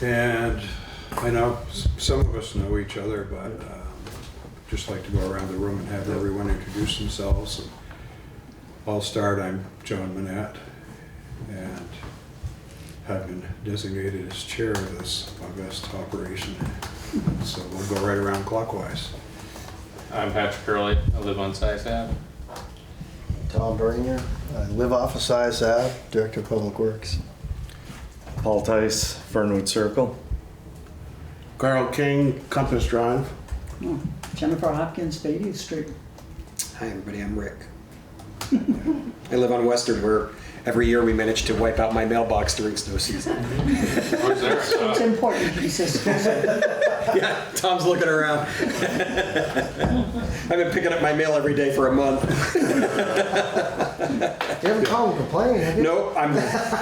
And I know some of us know each other, but just like to go around the room and have everyone introduce themselves. And I'll start. I'm John Manette, and have been designated as chair of this august operation. So we'll go right around clockwise. I'm Patrick Curley. I live on Sice Ave. Tom Bernier, I live off of Sice Ave, Director of Public Works. Paul Tice, Fernwood Circle. Carl King, Compass Drive. Oh, Jennifer Hopkins, 80th Street. Hi everybody, I'm Rick. I live on Western, where every year we manage to wipe out my mailbox during snow season. Where's there? It's important, he says. Yeah, Tom's looking around. I've been picking up my mail every day for a month. You haven't called and complained, have you? Nope,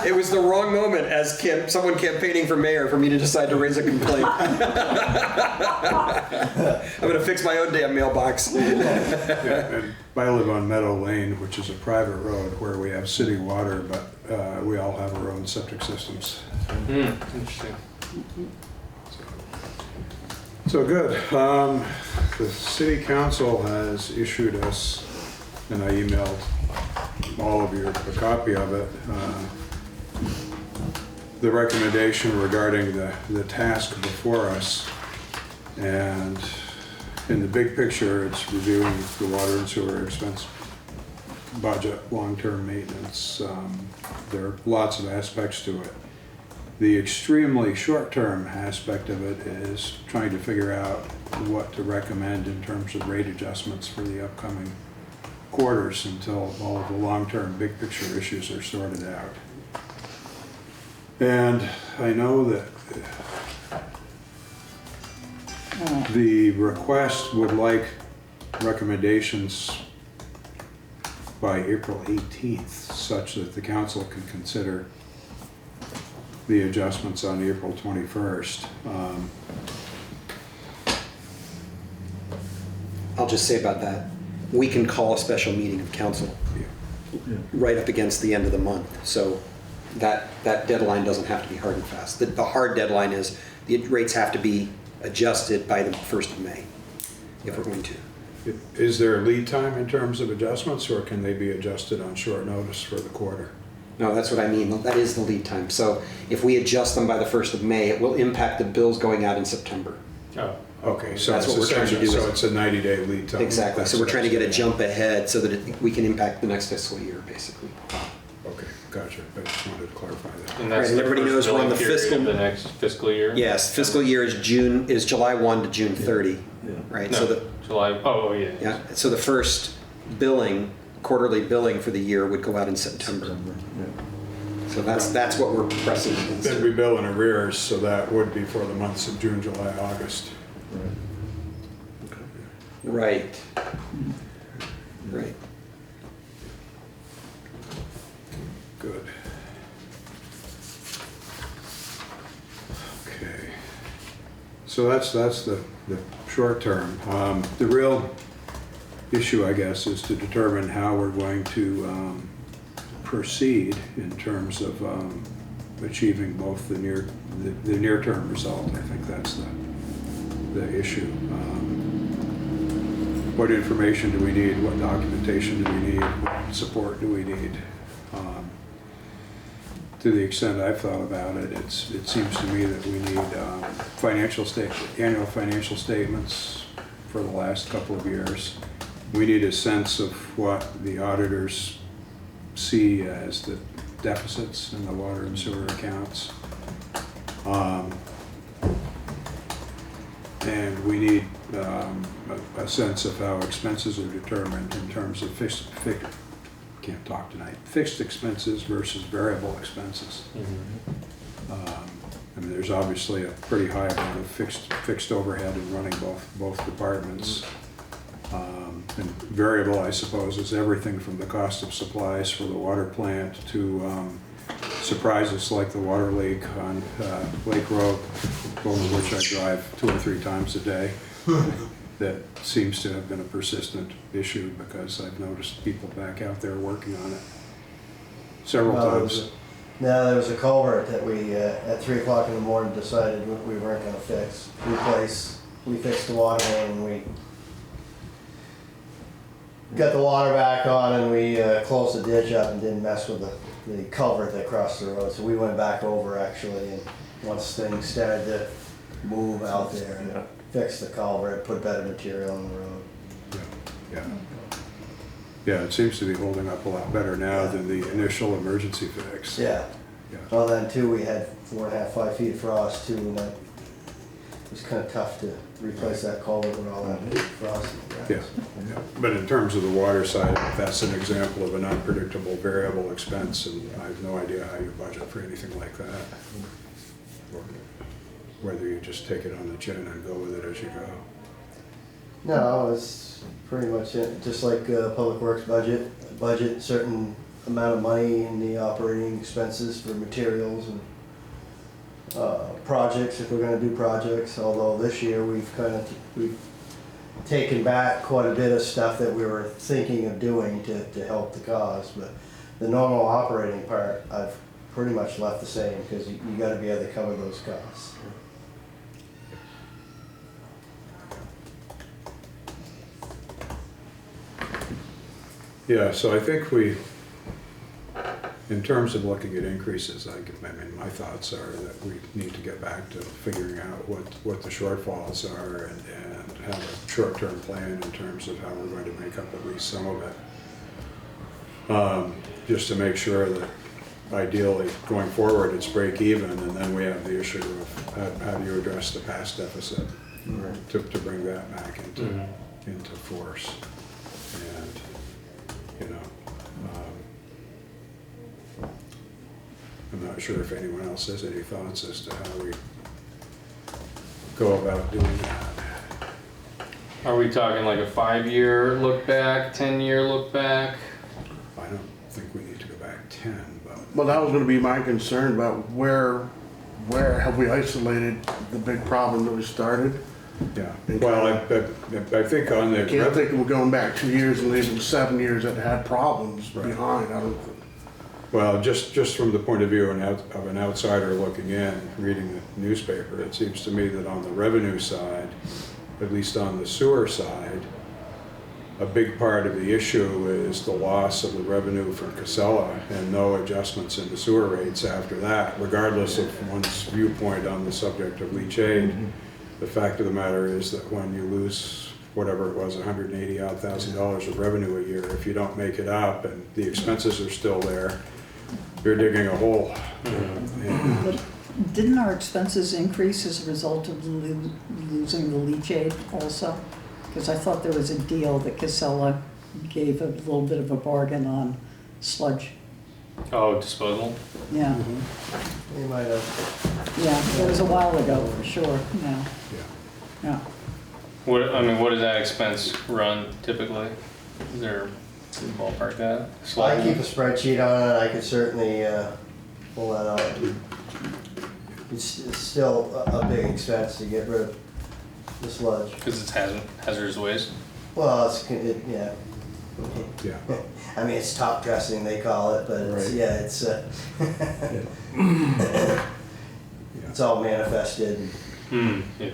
it was the wrong moment as someone campaigning for mayor for me to decide to raise a complaint. I'm going to fix my own damn mailbox. And I live on Meadow Lane, which is a private road where we have city water, but we all have our own septic systems. Interesting. So good. The city council has issued us, and I emailed all of you a copy of it, the recommendation regarding the task before us. And in the big picture, it's reviewing the water and sewer expense budget, long-term maintenance. There are lots of aspects to it. The extremely short-term aspect of it is trying to figure out what to recommend in terms of rate adjustments for the upcoming quarters until all of the long-term big picture issues are sorted out. And I know that the request would like recommendations by April 18th such that the council can consider the adjustments on April 21st. I'll just say about that, we can call a special meeting of council right up against the end of the month. So that deadline doesn't have to be hard and fast. The hard deadline is the rates have to be adjusted by the 1st of May if we're going to. Is there a lead time in terms of adjustments, or can they be adjusted on short notice for the quarter? No, that's what I mean. That is the lead time. So if we adjust them by the 1st of May, it will impact the bills going out in September. Oh. Okay, so That's it's what we're trying to do. So it's a 90-day lead time. Exactly. So we're trying to get a jump ahead so that we can impact the next fiscal year, basically. Okay, gotcha. I just wanted to clarify that. And that's Right, the everybody first knows we're on billing the period fiscal- of the next fiscal year? Yes, fiscal year is July 1 to June 30, right? No, So July. Oh, yeah. yeah. So the first quarterly billing for the year would go out in September. So that's what we're pressing against. Then we bill in arrears, so that would be for the months of June, July, August. Right. Right. Good. Okay. So that's the short term. The real issue, I guess, is to determine how we're going to proceed in terms of achieving both the near-term result. I think that's the issue. What information do we need? What documentation do we need? What support do we need? To the extent I've thought about it, it seems to me that we need annual financial statements for the last couple of years. We need a sense of what the auditors see as the deficits in the water and sewer accounts. And we need a sense of how expenses are determined in terms of fixed expenses versus variable expenses. I mean, there's obviously a pretty high amount of fixed overhead in running both departments. And variable, I suppose, is everything from the cost of supplies for the water plant to surprises like the water leak on Lake Road, over which I drive 2 or 3 times a day. That seems to have been a persistent issue because I've noticed people back out there working on it several times. Now, there was a culvert that we, at 3 o'clock in the morning, decided we weren't gonna fix. We fixed the water main and we got the water back on and we closed the ditch up and didn't mess with the culvert that crossed the road. So we went back over actually, and once things started to move out there and fix the culvert, put better material on the road. Yeah. Yeah, it seems to be holding up a lot better now than the initial emergency fix. Yeah. Yeah. Well, then too, we had 4.5, 5 feet of frost too, and that was kind of tough to replace that culvert with all that frost. Yeah, yeah. But in terms of the water side, that's an example of an unpredictable variable expense, and I have no idea how you budget for anything like that. Or whether you just take it on the chin and go with it as you go. No, it's pretty much it. Just like Public Works budget certain amount of money in the operating expenses for materials and projects if we're going to do projects. Although this year we've taken back quite a bit of stuff that we were thinking of doing to help the cause. But the normal operating part I've pretty much left the same because you got to be able to cover those costs. Yeah, so I think in terms of looking at increases, I mean, my thoughts are that we need to get back to figuring out what the shortfalls are and have a short-term plan in terms of how we're going to make up at least some of it. Just to make sure that ideally going forward it's break even, and then we have the issue of how do you address the past deficit to bring that back into force. And you know, I'm not sure if anyone else has any thoughts as to how we go about doing that. Are we talking like a 5-year look back, 10-year look back? I don't think we need to go back 10, but Well, that was gonna be my concern about where have we isolated the big problem that we started? yeah. Well, I think on the I can't think of going back 2 years and leaving 7 years that had problems Right. behind. I don't, well, just from the point of view of an outsider looking in, reading the newspaper, it seems to me that on the revenue side, at least on the sewer side, a big part of the issue is the loss of the revenue from Casella and no adjustments in the sewer rates after that, regardless of one's viewpoint on the subject of leachate. The fact of the matter is that when you lose whatever it was, $180,000 of revenue a year, if you don't make it up and the expenses are still there, you're digging a hole. And But didn't our expenses increase as a result of losing the leachate also? Because I thought there was a deal that Casella gave a little bit of a bargain on sludge. Oh, disposal? Yeah, We might have. yeah, it was a while ago for sure, yeah, yeah. yeah. What does that expense run typically? Is there a ballpark that? I keep a spreadsheet on it. I could certainly pull that out. It's still a big expense to get rid of the sludge. Because it's hazardous waste? Well, yeah. Yeah. I mean, it's top dressing, they call it, but it's, Right. yeah, it's it's all manifested. Yeah.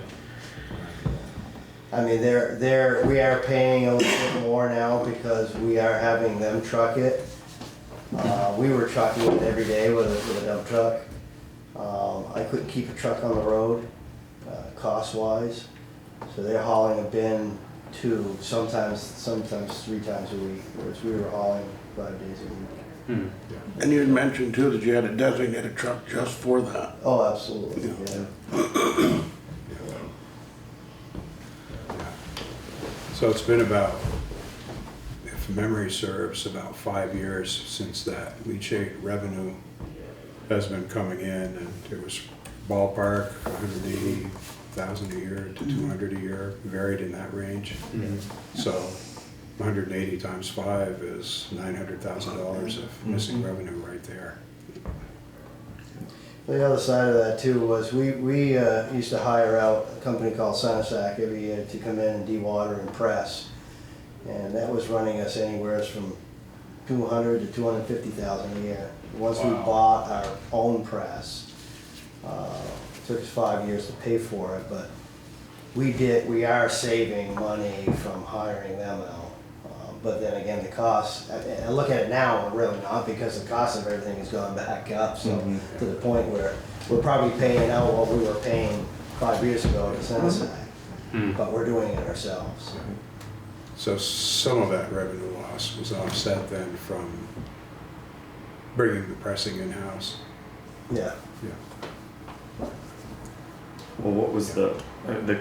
I mean, we are paying a little bit more now because we are having them truck it. We were trucking it every day with a dump truck. I couldn't keep a truck on the road, cost-wise, so they're hauling a bin sometimes 3 times a week, whereas we were hauling 5 days a week. and you had mentioned too that you had a designated truck just for that. Oh, absolutely, yeah. So it's been about, if memory serves, about 5 years since that leachate revenue has been coming in, and it was ballpark 180,000 a year to 200 a year, varied in that range. So 180 times 5 is $900,000 of missing revenue right there. The other side of that too was we used to hire out a company called Sunasac every year to come in and dewater and press, and that was running us anywhere from 200 to 250,000 a year. Once we Wow. bought our own press, took us 5 years to pay for it, but we are saving money from hiring them out. But then again, the cost, I look at it now, we're really not, because the cost of everything has gone back up, so to the point where we're probably paying out what we were paying 5 years ago to Senasec, but we're doing it ourselves. So some of that revenue loss was offset then from bringing the pressing in-house. Yeah. Yeah. Well, what was the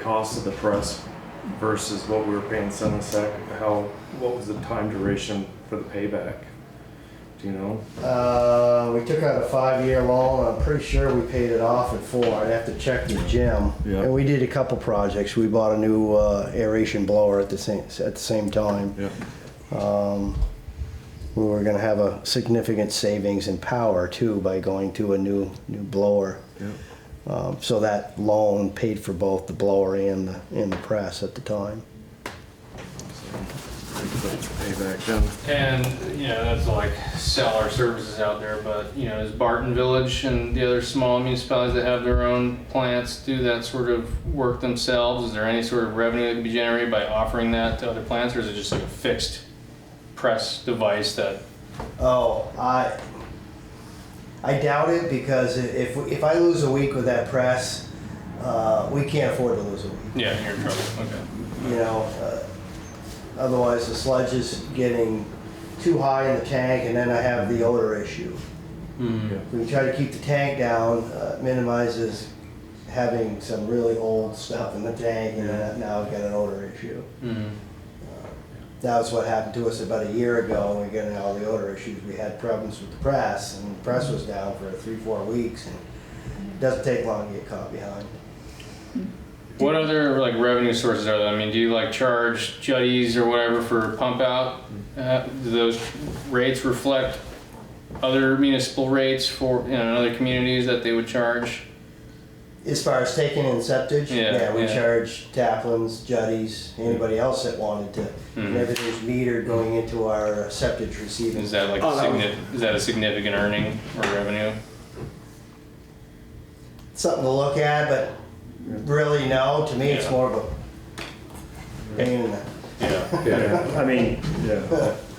cost of the press versus what we were paying Senasec? What was the time duration for the payback? Do you know? We took out a 5-year loan. I'm pretty sure we paid it off in 4. I'd have to check with Jim. Yeah. And we did a couple projects. We bought a new aeration blower at the same time. Yeah. We were going to have a significant savings in power too by going to a new blower. Yeah. So that loan paid for both the blower and the press at the time. Payback then. And, you know, that's to like sell our services out there, but, you know, does Barton Village and the other small municipalities that have their own plants do that sort of work themselves? Is there any sort of revenue that can be generated by offering that to other plants, or is it just like a fixed press device that? Oh, I doubt it, because if I lose a week with that press, we can't afford to lose a week. Yeah, you're in trouble, okay. You know, otherwise the sludge is getting too high in the tank, and then I have the odor issue. We try to keep the tank down, minimizes having some really old stuff in the tank, and then now I've got an odor issue. That was what happened to us about a year ago, when we got all the odor issues. We had problems with the press, and the press was down for 3-4 weeks, and it doesn't take long to get caught behind. What other like revenue sources are there? I mean, do you like charge jutties or whatever for pump out? Do those rates reflect other municipal rates for, you know, in other communities that they would charge? As far as taking in septage, we Yeah. charge taplins, jutties, anybody else that wanted to. And everything's metered going into our septage receiving. Is that like is that a significant earning or revenue? Something to look at, but really no, to me it's Yeah. more of a pain in the. Yeah, I mean, yeah,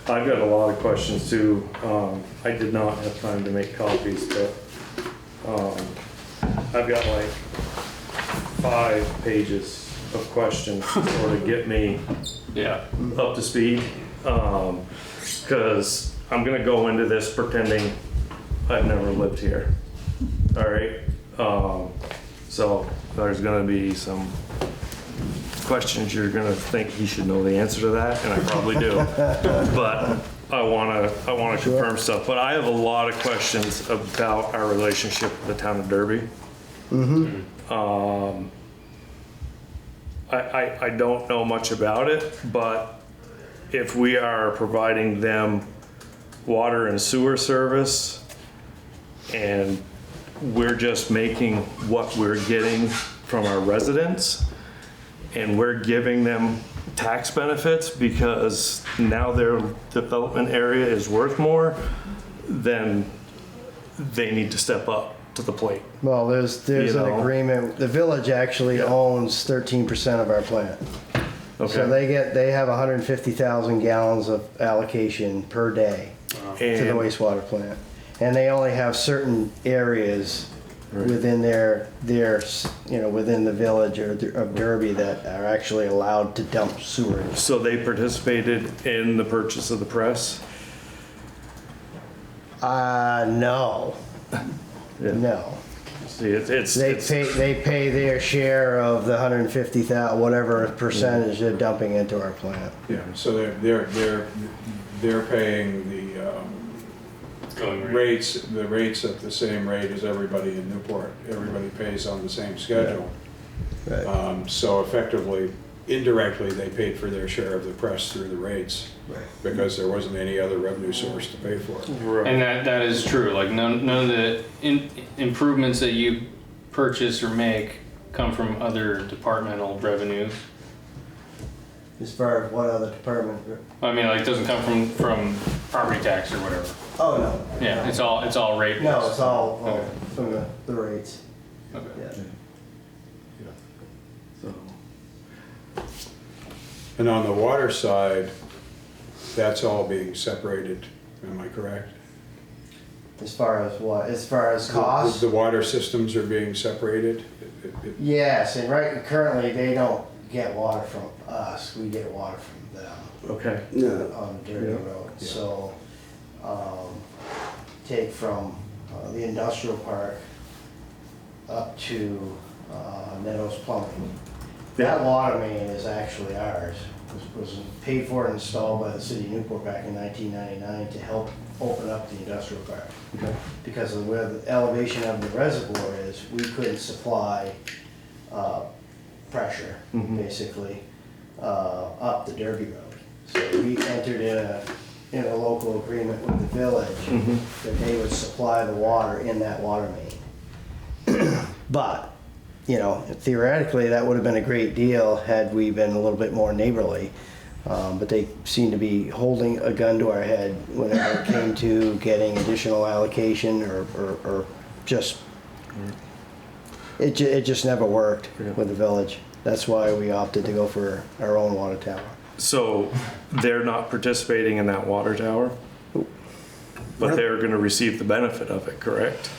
I've got a lot of questions too. I did not have time to make copies, but I've got like 5 pages of questions to sort of get me up to speed. Because I'm gonna go into this pretending I've never lived here. All right, so there's gonna be some questions you're gonna think he should know the answer to that, and I probably do. But I wanna confirm stuff. But I have a lot of questions about our relationship with the town of Derby. I don't know much about it, but if we are providing them water and sewer service, and we're just making what we're getting from our residents, and we're giving them tax benefits because now their development area is worth more, then they need to step up to the plate. Well, there's You an know. agreement. The village actually owns 13% of our plant. So Okay. they have 150,000 gallons of allocation per day to the And- wastewater plant. And they only have certain areas within their, within the village of Derby that are actually allowed to dump sewage. So they participated in the purchase of the press? No, Yeah. no. See, it's They pay their share of the 150,000, whatever percentage they're dumping into our plant. Yeah, so they're paying the Going rate. rates at the same rate as everybody in Newport. Everybody pays on the same schedule. Right. So effectively, indirectly, they paid for their share of the press through the rates because there wasn't any other revenue source to pay for it. Right. And that is true. Like none of the improvements that you purchase or make come from other departmental revenues. As far as what other department? I mean, like it doesn't come from property tax or whatever. Oh, no. Yeah, it's all rate based. No, it's all Okay. from the rates. Okay. Yeah. So, And on the water side, that's all being separated, am I correct? As far as what? As far as cost? The water systems are being separated? Yes, and currently they don't get water from us. We get water from them Okay. yeah, on Derby Yeah. Road. So, take from the industrial park up to Meadows Plumbing. That water main is actually ours. It was paid for and installed by the city of Newport back in 1999 to help open up the industrial park. Okay. Because of where the elevation of the reservoir is, we couldn't supply pressure, basically, up the Derby Road. So we entered in a local agreement with the village that they would supply the water in that water main. But, you know, theoretically, that would have been a great deal had we been a little bit more neighborly. But they seem to be holding a gun to our head whenever it came to getting additional allocation or just, it just never worked with the village. That's why we opted to go for our own water tower. So they're not participating in that water tower? But they're gonna receive the benefit of it, correct?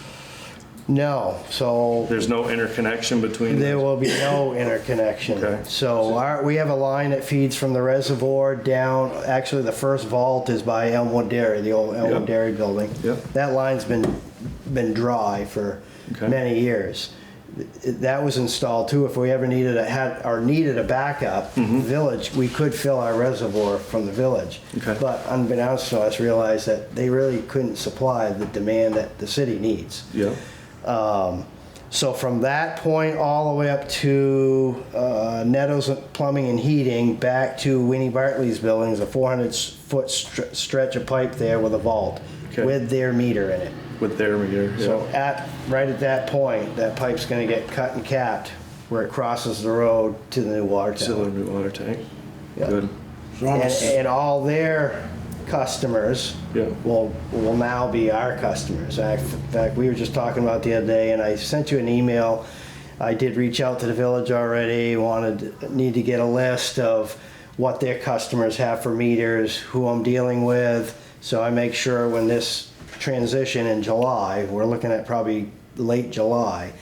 No, so There's no interconnection between there them? will be no interconnection. Okay. So we have a line that feeds from the reservoir down, actually the first vault is by Elmwood Dairy, the old Elmwood Yep. Dairy building. Yep. That line's been dry for Okay. many years. That was installed too, if we ever needed a backup, village, we could fill our reservoir from the village. Okay. But unbeknownst to us, realized that they really couldn't supply the demand that the city needs. Yeah, So from that point all the way up to Netto's Plumbing and Heating, back to Winnie Bartley's building, is a 400-foot stretch of pipe there with a vault, Okay. with their meter in it. with their meter, So yeah. right at that point, that pipe's gonna get cut and capped where it crosses the road to the new water Still tower. a new water tank. Yeah. Good, so I'm, And all their customers yeah. will now be our customers. In fact, we were just talking about the other day, and I sent you an email. I did reach out to the village already, need to get a list of what their customers have for meters, who I'm dealing with, so I make sure when this transition in July, we're looking at probably late July,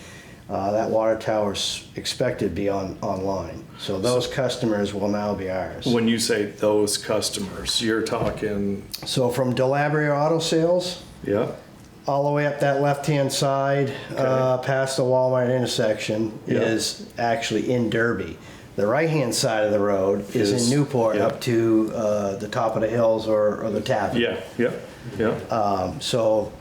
that water tower's expected to be online. So those customers will now be ours. When you say those customers, you're talking, So from Delabria Auto Sales, yeah, all the way up that left-hand side, past the Walmart intersection, Yeah. is actually in Derby. The right-hand side of the road is Is- in Newport, yeah. up to the top of the hills or the tavern. yeah, yeah. So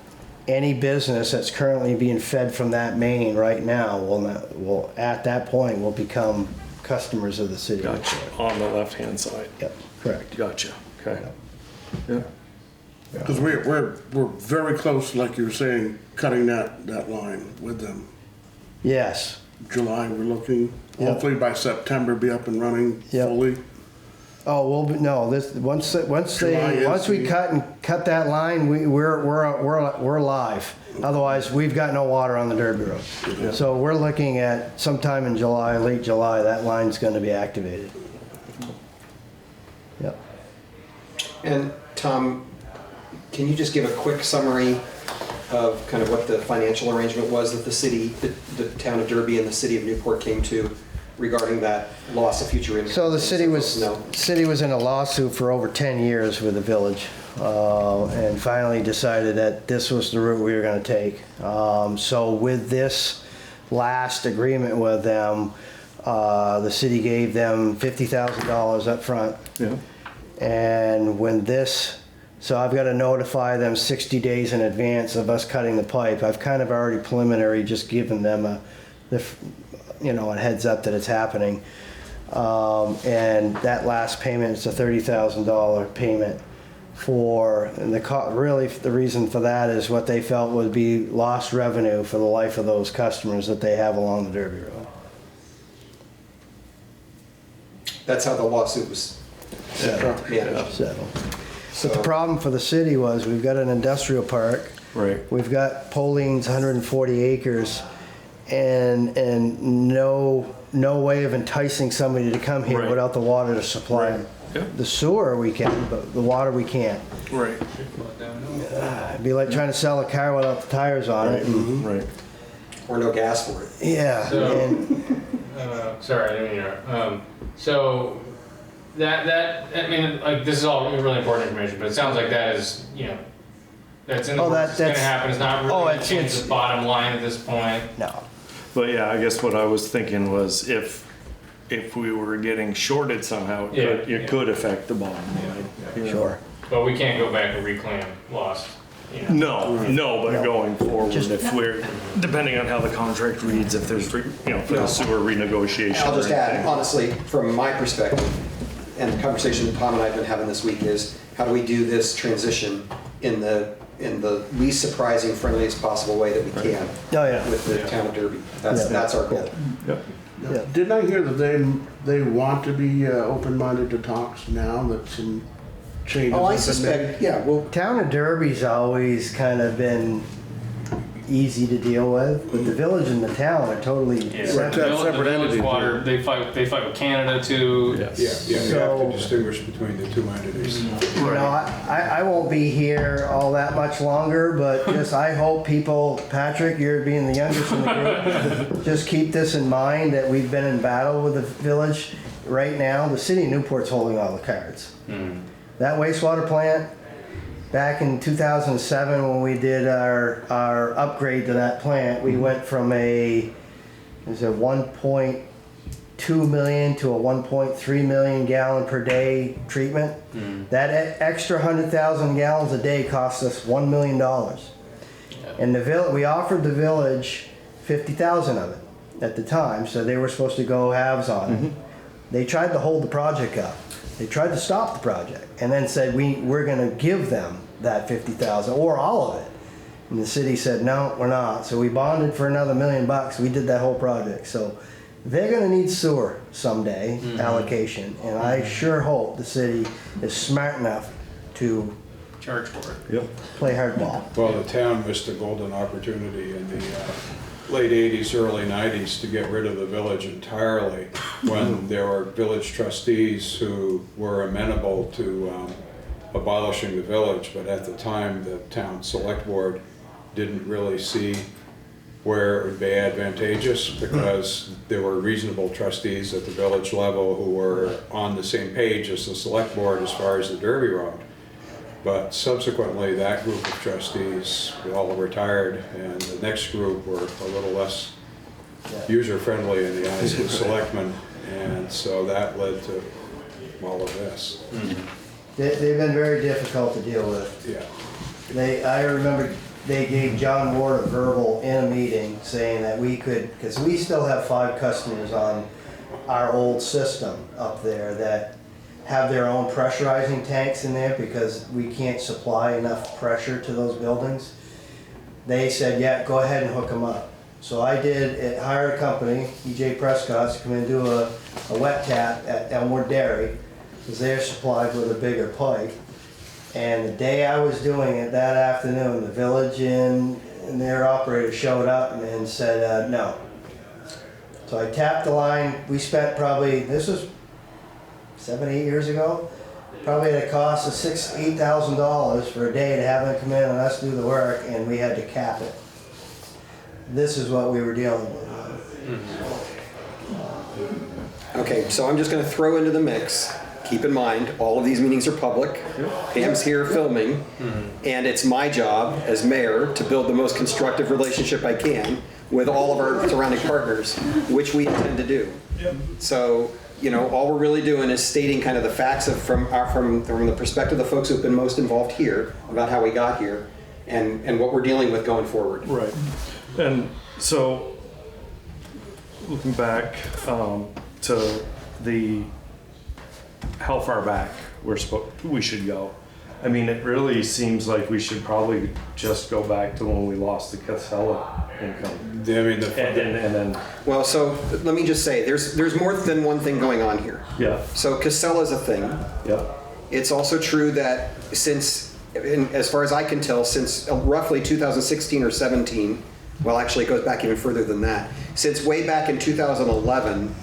any business that's currently being fed from that main right now will at that point will become customers of the city. Gotcha, on the left-hand side. Yep, correct. Gotcha, okay. Yeah, because we're very close, like you were saying, cutting that line with them. Yes. July, we're looking, Yep. hopefully by September, be up and running Yep. fully. Oh, no, once July is we the- cut that line, we're live. Otherwise, we've got no water on the Derby Road. So we're looking at sometime in July, late July, that line's gonna be activated. Yep. And Tom, can you just give a quick summary of kind of what the financial arrangement was that the town of Derby and the city of Newport came to regarding that loss of future income? So the city No. was in a lawsuit for over 10 years with the village, and finally decided that this was the route we were gonna take. So with this last agreement with them, the city gave them $50,000 up front. yeah, And so I've got to notify them 60 days in advance of us cutting the pipe. I've kind of already preliminary just given them a heads up that it's happening. And that last payment is a $30,000 payment and really the reason for that is what they felt would be lost revenue for the life of those customers that they have along the Derby Road. That's how the lawsuit was Settled. managed. Settled. But the problem for the city was we've got an industrial park. Right. We've got Pauline's 140 acres and no way of enticing somebody to come here Right. without the water to supply them. Yep. The sewer we can, but the water we can't. Right. It'd be like trying to sell a car without the tires on it. And, Right. Or no gas for it. yeah, So- and Sorry, I didn't mean to interrupt. So that I mean, like, this is all really important information, but it sounds like that is, that's in the Oh, works. It's gonna that's- happen. It's not really oh, gonna it's- change it's- the bottom line at this point. no. But yeah, I guess what I was thinking was if we were getting shorted somehow, it could affect the bottom line. you know? Sure. But we can't go back and reclaim lost. No, but No. going forward, Just- if we're, depending on how the contract reads, if there's, for the sewer renegotiation. I'll just or add, anything. honestly, from my perspective, and the conversation that Tom and I have been having this week is, how do we do this transition in the least surprising, friendliest possible way that we can Oh, yeah. with the town of Derby? That's our goal. Yep. Yeah. Didn't I hear that they want to be open-minded to talks now that some changes Oh, I have been made? suspect, yeah, well, Town of Derby's always kind of been easy to deal with, but the village and the town are totally Yeah. separate. Right. The Separate village entities, water, they fight with Canada too. Yes. Yeah, you have So- to distinguish between the two entities. You know, I won't be here all that much longer, but just I hope people, Patrick, you're being the youngest in the group, just keep this in mind that we've been in battle with the village. Right now, the city of Newport's holding all the cards. That wastewater plant, back in 2007 when we did our upgrade to that plant, we went from a 1.2 million to a 1.3 million gallon per day treatment. That extra 100,000 gallons a day cost us $1 million. And we offered the village 50,000 of it at the time, so they were supposed to go halves on it. They tried to hold the project up. They tried to stop the project and then said, we're gonna give them that 50,000 or all of it. And the city said, no, we're not. So we bonded for another $1 million. We did that whole project. So they're gonna need sewer someday, allocation. And I sure hope the city is smart enough to Charge for it. Yep. play hardball. Well, the town missed a golden opportunity in the late 80s, early 90s to get rid of the village entirely when there were village trustees who were amenable to abolishing the village, but at the time the town select board didn't really see where it would be advantageous because there were reasonable trustees at the village level who were on the same page as the select board as far as the Derby Road. But subsequently, that group of trustees all retired, and the next group were a little less user-friendly in the eyes of the selectmen, and so that led to all of this. They've been very difficult to deal with. Yeah. I remember they gave John Ward a verbal in a meeting saying that we could, because we still have 5 customers on our old system up there that have their own pressurizing tanks in there because we can't supply enough pressure to those buildings. They said, yeah, go ahead and hook them up. So I hired a company, EJ Prescott, to come and do a wet tap at Elmwood Dairy because they're supplied with a bigger pipe. And the day I was doing it that afternoon, the village and their operator showed up and said, no. So I tapped the line. We spent probably, this was 7, 8 years ago, probably at a cost of $6,000, $8,000 for a day to have them come in and us do the work, and we had to cap it. This is what we were dealing with. okay, so I'm just gonna throw into the mix, keep in mind, all of these meetings are public. Pam's here filming, and it's my job as mayor to build the most constructive relationship I can with all of our surrounding partners, which we intend to do. So, all we're really doing is stating kind of the facts from the perspective of the folks who've been most involved here about how we got here and what we're dealing with going forward. Right. And so, looking back to how far back we should go. I mean, it really seems like we should probably just go back to when we lost the Casella income. I mean, And then, Well, so let me just say, there's more than one thing going on here. yeah, So Casella's a thing. yeah, It's also true that since, as far as I can tell, since roughly 2016 or 17, well, actually it goes back even further than that. Since way back in 2011,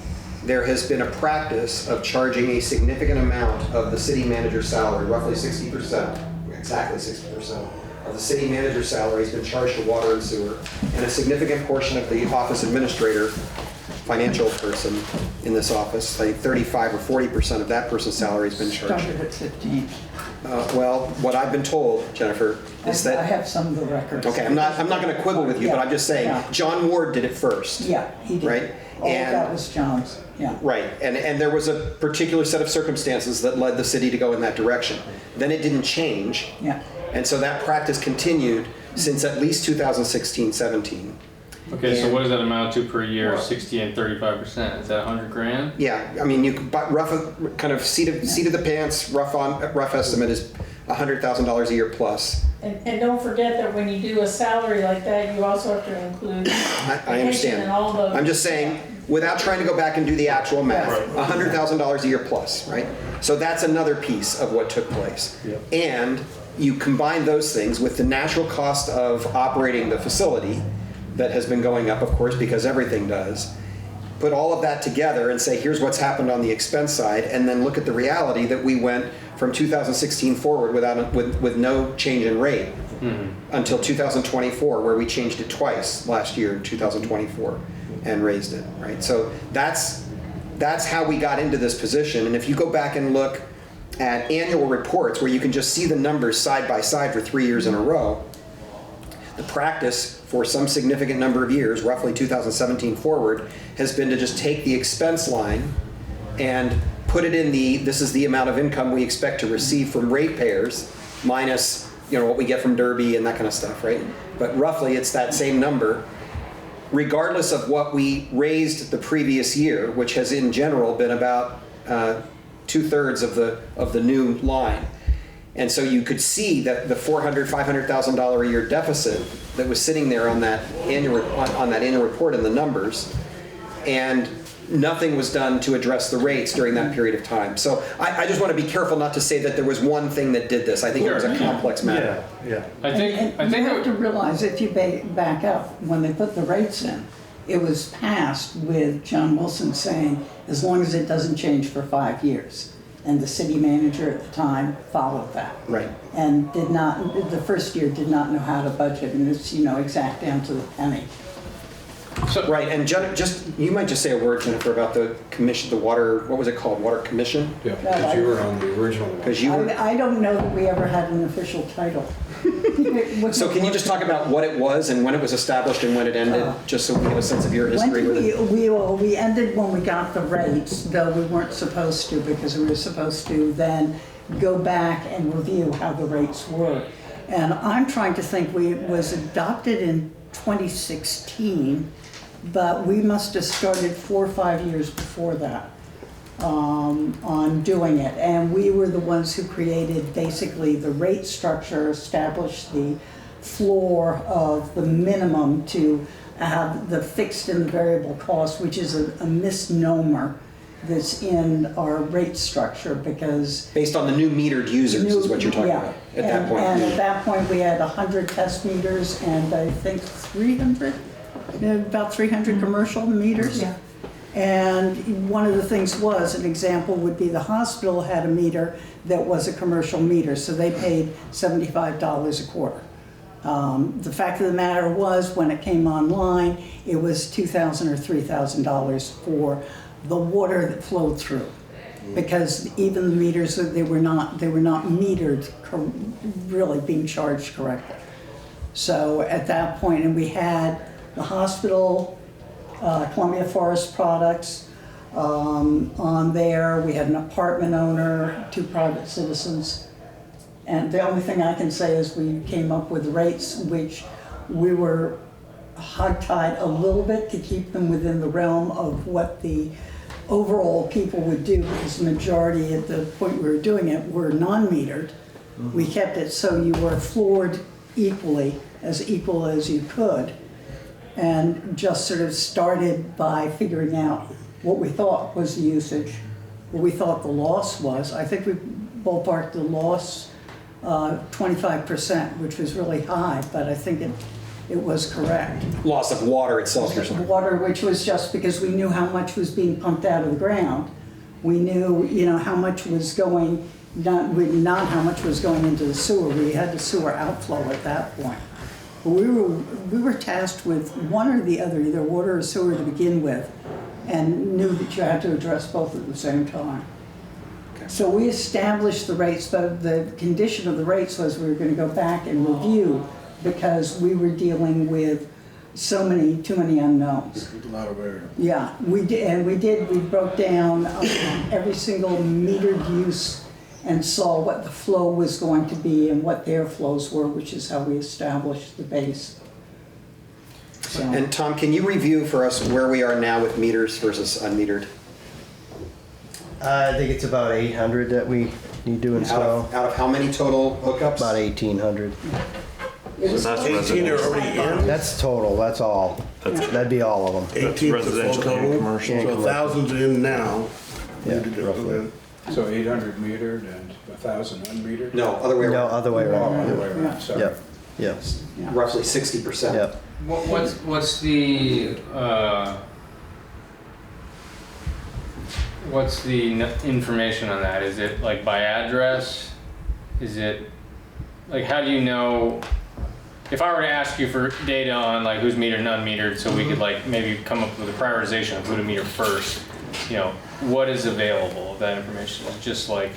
there has been a practice of charging a significant amount of the city manager's salary, roughly 60%, exactly 60%, of the city manager's salary has been charged to water and sewer, and a significant portion of the office administrator, financial person in this office, like 35 or 40% of that person's salary has been charged. Started at 15. Well, what I've been told, Jennifer, is I that, have some of the records. okay, I'm not going to quibble with you, but I'm just saying, Yeah. John Ward did it first. Yeah, he did. Right? All of And- that was John's, yeah. Right, and there was a particular set of circumstances that led the city to go in that direction. Then it didn't change. Yeah. And so that practice continued since at least 2016, 17. Okay, so And- what does that amount to per year? 60 and 35%. Is that 100 grand? Yeah, I mean, you could, but rough, kind of seat of the pants, rough estimate is $100,000 a year plus. And don't forget that when you do a salary like that, you also have to include I pension understand. and all those. I'm just saying, without trying to go back and do the actual math, $100,000 a year plus, right? So that's another piece of what took place. And you combine those things with the natural cost of operating the facility that has been going up, of course, because everything does. Put all of that together and say, here's what's happened on the expense side, and then look at the reality that we went from 2016 forward with no change in rate until 2024, where we changed it twice last year in 2024 and raised it, right? So that's how we got into this position. And if you go back and look at annual reports where you can just see the numbers side by side for 3 years in a row, the practice for some significant number of years, roughly 2017 forward, has been to just take the expense line and put it in this is the amount of income we expect to receive from ratepayers minus, what we get from Derby and that kind of stuff, right? But roughly it's that same number, regardless of what we raised the previous year, which has in general been about 2/3 of the new line. And so you could see that the $400,000, $500,000 a year deficit that was sitting there on that annual report in the numbers, and nothing was done to address the rates during that period of time. So I just want to be careful not to say that there was one thing that did this. I think it was a complex matter. Yeah. I think You have to realize, if you back up, when they put the rates in, it was passed with John Wilson saying, as long as it doesn't change for 5 years. And the city manager at the time followed that. Right. And the first year did not know how to budget, and it's, exact down to the penny. Right, and you might just say a word, Jennifer, about the commission, the water, what was it called, water commission? Yeah, because you were on the original one. Because you were, I don't know that we ever had an official title. so can you just talk about what it was and when it was established and when it ended, just so we have a sense of your When history did with it? we ended when we got the rates, though we weren't supposed to, because we were supposed to then go back and review how the rates were. And I'm trying to think, it was adopted in 2016, but we must have started 4 or 5 years before that on doing it. And we were the ones who created basically the rate structure, established the floor of the minimum to have the fixed and the variable cost, which is a misnomer that's in our rate structure, because Based on the new metered users is what you're talking yeah. about at that And point. at that point, we had 100 test meters and I think 300, about 300 commercial meters. Yeah. And one of the things was, an example would be the hospital had a meter that was a commercial meter, so they paid $75 a quarter. The fact of the matter was, when it came online, it was $2,000 or $3,000 for the water that flowed through. Because even the meters, they were not metered, really being charged correctly. So at that point, and we had the hospital, Columbia Forest Products on there. We had an apartment owner, 2 private citizens. And the only thing I can say is we came up with rates which we were hogtied a little bit to keep them within the realm of what the overall people would do, because the majority at the point we were doing it were non-metered. We kept it so you were floored equally as you could, and just sort of started by figuring out what we thought was the usage, what we thought the loss was. I think we ballpark the loss, 25%, which was really high, but I think it was correct. Loss of water itself, you're saying? Water, which was just because we knew how much was being pumped out of the ground. We knew, how much was going, not how much was going into the sewer. We had the sewer outflow at that point. But we were tasked with one or the other, either water or sewer to begin with, and knew that you had to address both at the same time. Okay. So we established the rates, but the condition of the rates was we were going to go back and review because we were dealing with too many unknowns. A lot of variables. Yeah, we broke down every single metered use and saw what the flow was going to be and what their flows were, which is how we established the base. So, And Tom, can you review for us where we are now with meters versus unmetered? I think it's about 800 that we need to install. Out of how many total hookups? About 1,800. it was that's supposed to 18 are be already like- in? That's total, that's all. That'd be all of them. That's 18 residential full and total. commercial. So 1,000's in now. Yeah, Need to do roughly. it. So 800 metered and 1,000 unmetered? No, other way No, around. other way Oh, around. other way around, sorry. Yep, yep, Yeah. Roughly 60%. yep. What's the information on that? Is it like by address? Is it like, how do you know? If I were to ask you for data on like who's metered and unmetered, so we could like maybe come up with a prioritization of who to meter first, what is available of that information? Is it just like,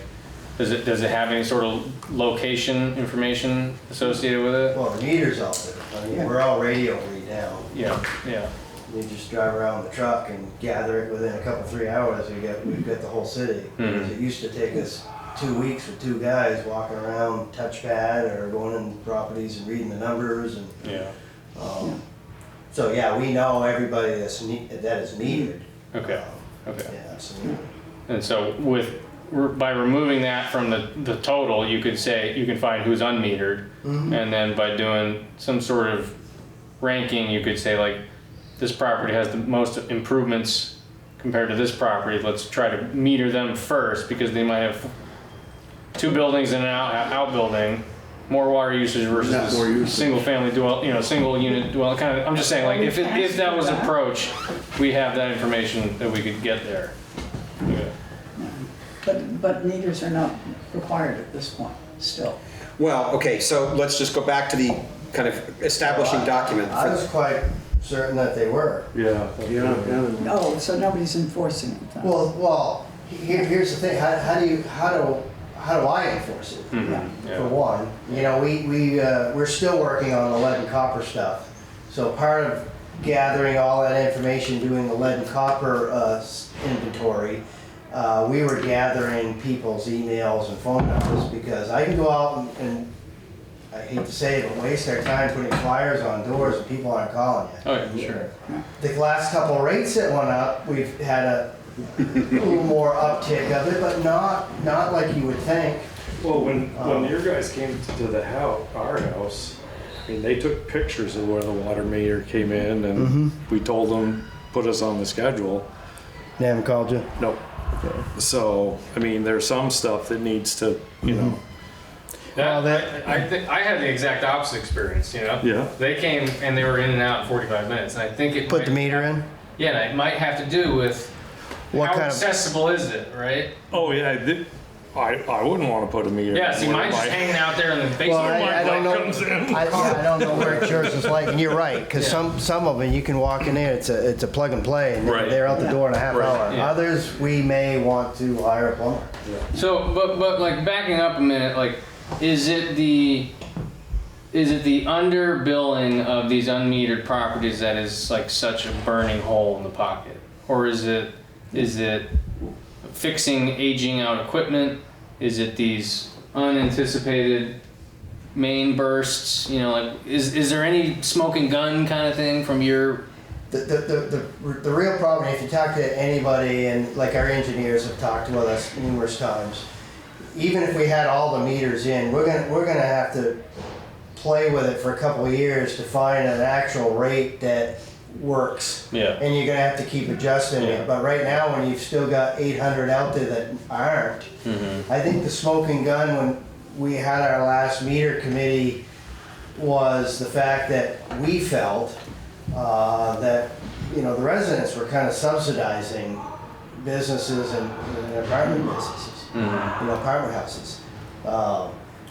does it have any sort of location information associated with it? Well, the meter's out there. I mean, we're all radio read now. Yeah, yeah. We just drive around the truck and gather it within a couple, 3 hours. We've got the whole city. Mhm. It used to take us 2 weeks with 2 guys walking around touchpad or going in properties and reading the numbers and, Yeah. so yeah, we know everybody that is metered. Okay. Okay. Yeah, absolutely. And so by removing that from the total, you could say, you can find who's unmetered. And then by doing some sort of ranking, you could say like, this property has the most improvements compared to this property. Let's try to meter them first because they might have 2 buildings and an outbuilding, more water usage versus Not more usage. single family single unit dwell. Kind of, I'm just saying, like if that was approach, we have that information that we could get there. Yeah. But meters are not required at this point, still. Well, okay, so let's just go back to the kind of establishing document. I was quite certain that they were. Yeah. Yeah. Oh, so nobody's enforcing it then? Well, here's the thing. How do I enforce it? Yeah. For one, we're still working on the lead and copper stuff. So part of gathering all that information, doing the lead and copper inventory, we were gathering people's emails and phone numbers because I can go out and I hate to say it, but waste our time putting flyers on doors and people aren't calling you. Oh, yeah, sure. The last couple of rates that went up, we've had a little more uptick of it, but not like you would think. Well, when your guys came to the house, our house, I mean, they took pictures of where the water meter came in, and we told them, put us on the schedule. They haven't called you? Nope. So, I mean, there's some stuff that needs to, I had the exact opposite experience, Yeah. They came and they were in and out in 45 minutes, and I think it Put the meter in? Yeah, and it might have to do with What how kind of- accessible is it, right? Oh, yeah, I wouldn't want to put a meter. Yeah, see, where mine's just my- hanging out there in the basement. Well, I don't know. comes in. I don't know where yours is like, and you're right, because some of them you can walk in there, it's a plug and play, and Right. they're out the door in a half Right. hour. Yeah. Others, we may want to hire a plumber. So, but like backing up a minute, like, is it the underbilling of these unmetered properties that is like such a burning hole in the pocket, or is it fixing aging out equipment? Is it these unanticipated main bursts? Like, is there any smoking gun kind of thing from your? The real problem, if you talk to anybody, and like our engineers have talked with us numerous times, even if we had all the meters in, we're gonna have to play with it for a couple of years to find an actual rate that works. Yeah. And you're gonna have to keep adjusting Yeah. it, but right now, when you've still got 800 out there that aren't, I think the smoking gun when we had our last meter committee was the fact that we felt that, you know, the residents were kind of subsidizing businesses and apartment businesses, you know, apartment houses.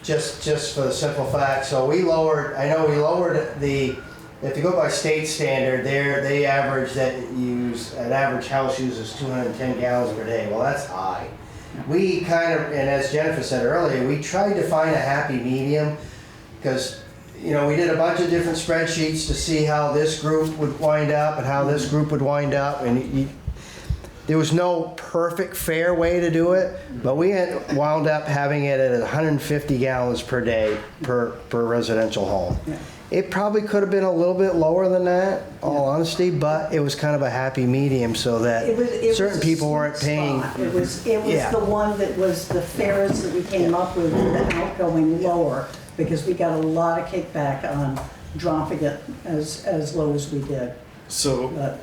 Just for the simple fact, so we lowered, I know we lowered the, if you go by state standard, they average that an average house uses 210 gallons per day. Well, that's high. We kind of, and as Jennifer said earlier, we tried to find a happy medium because, you know, we did a bunch of different spreadsheets to see how this group would wind up and how this group would wind up, and there was no perfect fair way to do it, but we had wound up having it at 150 gallons per day per residential home. Yeah. It probably could have been a little bit lower than that, all honesty, but it was kind of a happy medium so that It was certain a people weren't sweet paying. spot. It was Yeah. the one that was the fairest that we came up with without going lower, because we got a lot of kickback on dropping it as low as we did. So But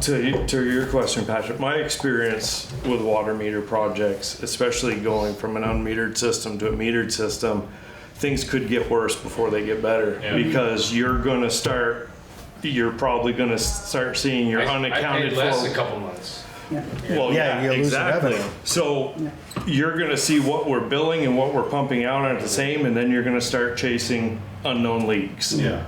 to your question, Patrick, my experience with water meter projects, especially going from an unmetered system to a metered system, things could get worse before they get better. Yeah. Because you're probably gonna start seeing your I unaccounted paid less a for. couple months. yeah. Well, Yeah, yeah, you're losing exactly. revenue. So you're gonna see what we're billing and what we're pumping out at the same, and then you're gonna start chasing unknown leaks. Yeah.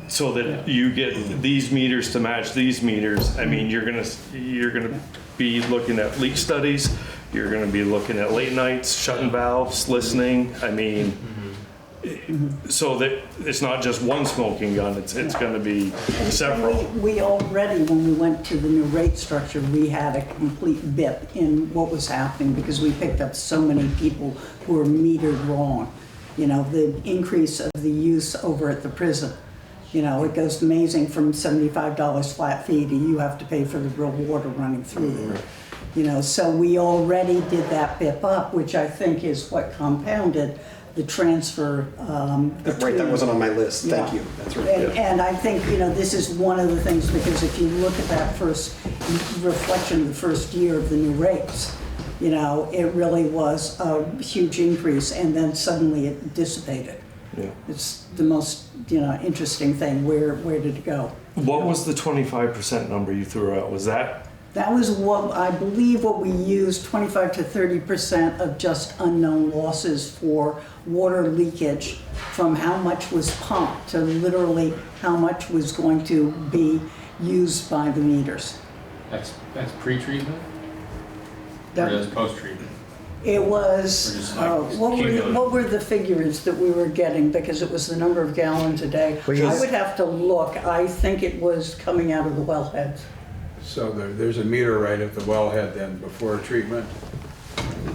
So that you get these meters to match these meters. I mean, you're gonna be looking at leak studies. You're gonna be looking at late nights, shutting valves, listening. I mean, so that it's not just one smoking gun. It's gonna be several. We already, when we went to the new rate structure, we had a complete BIP in what was happening because we picked up so many people who were metered wrong. You know, the increase of the use over at the prison. You know, it goes amazing from $75 flat fee to you have to pay for the real water running through there. You know, so we already did that BIP up, which I think is what compounded the transfer. Right, that wasn't on my list. Thank Yeah. you. That's right. And I think, you know, this is one of the things, because if you look at that first reflection of the first year of the new rates, you know, it really was a huge increase, and then suddenly it dissipated. Yeah. It's the most, you know, interesting thing. Where did it go? What was the 25% number you threw out? Was that? That was what, I believe what we used, 25 to 30% of just unknown losses for water leakage from how much was pumped to literally how much was going to be used by the meters. That's pre-treatment? That- Or that's post-treatment? It was, Or just like what were the figures that we were getting, because it was the number of gallons a day? Well, I yes. would have to look. I think it was coming out of the wellheads. So there's a meter right at the wellhead then before treatment?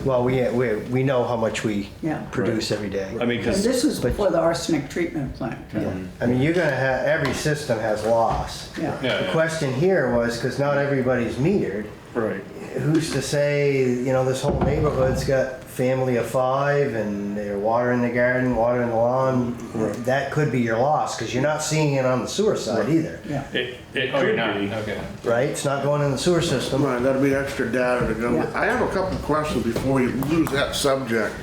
Well, we know how much we Yeah. produce every day. I mean, And because this was before the arsenic treatment plant. Yeah. I mean, you're gonna have, every system has loss. Yeah. The question here was, because not everybody's metered, right. who's to say, you know, this whole neighborhood's got family of 5 and they're watering the garden, watering the lawn. That could be your loss, because you're not seeing it on the sewer side either, Yeah. It Oh, you're could not? be. Okay. right? It's not going in the sewer system. Right, that'll be extra data to go. Yeah. I have a couple of questions before you lose that subject.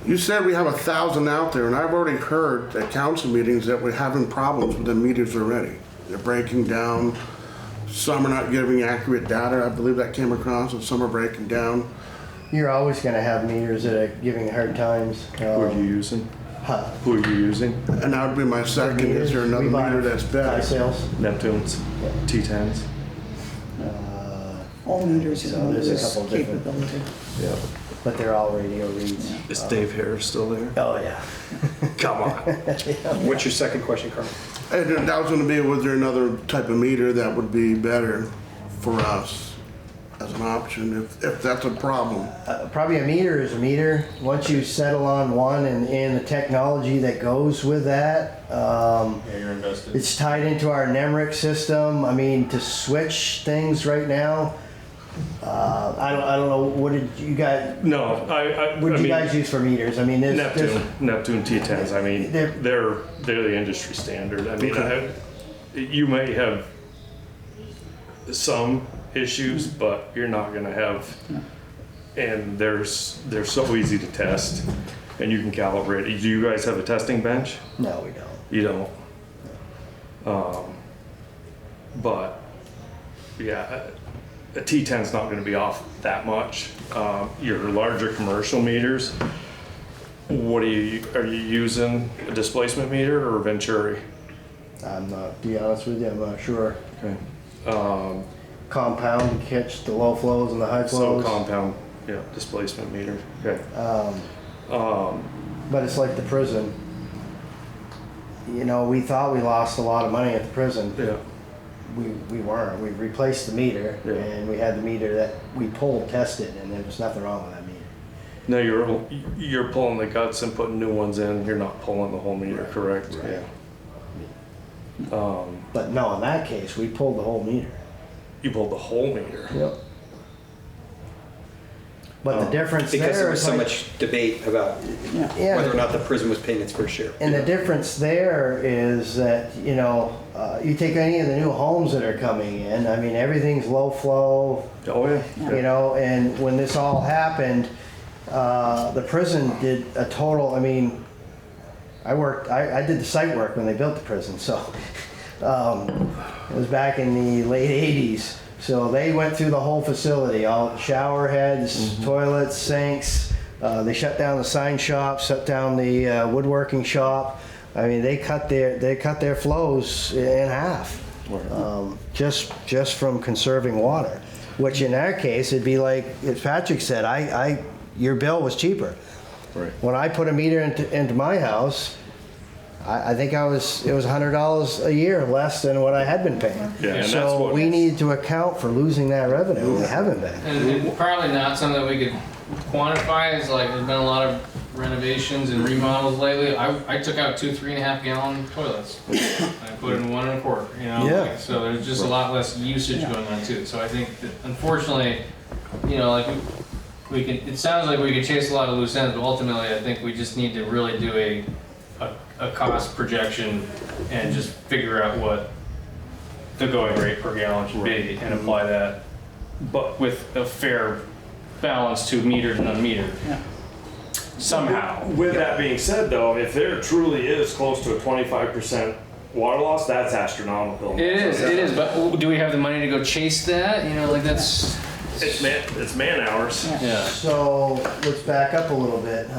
You said we have 1,000 out there, and I've already heard at council meetings that we're having problems with the meters already. They're breaking down, some are not giving accurate data, I believe that came across, and some are breaking down. You're always gonna have meters that are giving hard times. Who are you using? Huh. Who are you using? And that would be my second, is there another We buy meter that's buy better? sales. Neptunes, T10s. All meters So have there's a this couple different- capability. Yeah. But they're all radio reads. Is Dave Harris still there? Oh, yeah. Come on. What's your second question, Carl? And that was gonna be, was there another type of meter that would be better for us as an option, if that's a problem? Probably a meter is a meter. Once you settle on one and the technology that goes with that, Yeah, you're invested. it's tied into our NEMRIC system. I mean, to switch things right now, I don't know, what did you guys, No, what I did you mean, guys use for meters? I mean, Neptune T10s. I mean, They're- they're the industry standard. I mean, Okay. you may have some issues, but you're not gonna have, and they're so easy to test, and you can calibrate it. Do you guys have a testing bench? No, we don't. You don't. But yeah, a T10's not going to be off that much. Your larger commercial meters, what are you using a displacement meter or a Venturi? I'm not, to be honest with you, I'm not sure. Okay. Compound to catch the low flows and the high So flows. compound, yeah, displacement meter. Okay. But it's like the prison. You know, we thought we lost a lot of money at the prison. Yeah. We weren't. We replaced the meter, Yeah. and we had the meter that we pulled, tested, and there was nothing wrong with that meter. No, you're pulling the guts and putting new ones in. You're not pulling the whole meter, correct? Yeah. Yeah. But no, in that case, we pulled the whole meter. You pulled the whole meter. Yep. But the difference there Because there was is so like- much debate about Yeah, whether or not the prison was paying its fair share. and the difference there is that, you know, you take any of the new homes that are coming in, I mean, everything's low flow, Oh yeah. you know, and when this all happened, the prison did a total, I mean, I did the site work when they built the prison, so, it was back in the late 80s. So they went through the whole facility, all shower heads, toilets, sinks. They shut down the sign shop, shut down the woodworking shop. I mean, they cut their flows in half, just from conserving water. Which in our case, it'd be like, as Patrick said, your bill was cheaper. Right. When I put a meter into my house, I think it was $100 a year less than what I had been paying. Yeah, and that's So what- we needed to account for losing that revenue. We haven't been. And probably not something that we could quantify, is like, there's been a lot of renovations and remodels lately. I took out 2 3.5 gallon toilets. I put in 1 1/4, you know? Yeah. Like, so there's just a lot less usage going on too. So I think that unfortunately, you know, like we can, it sounds like we could chase a lot of loose ends, but ultimately I think we just need to really do a cost projection and just figure out what the going rate per gallon should be and apply that, but with a fair balance to metered and unmetered. Yeah. Somehow. With that being said, though, if there truly is close to a 25% water loss, that's astronomical. It is, but do we have the money to go chase that? You know, like that's, It's man hours. yeah. So let's back up a little bit.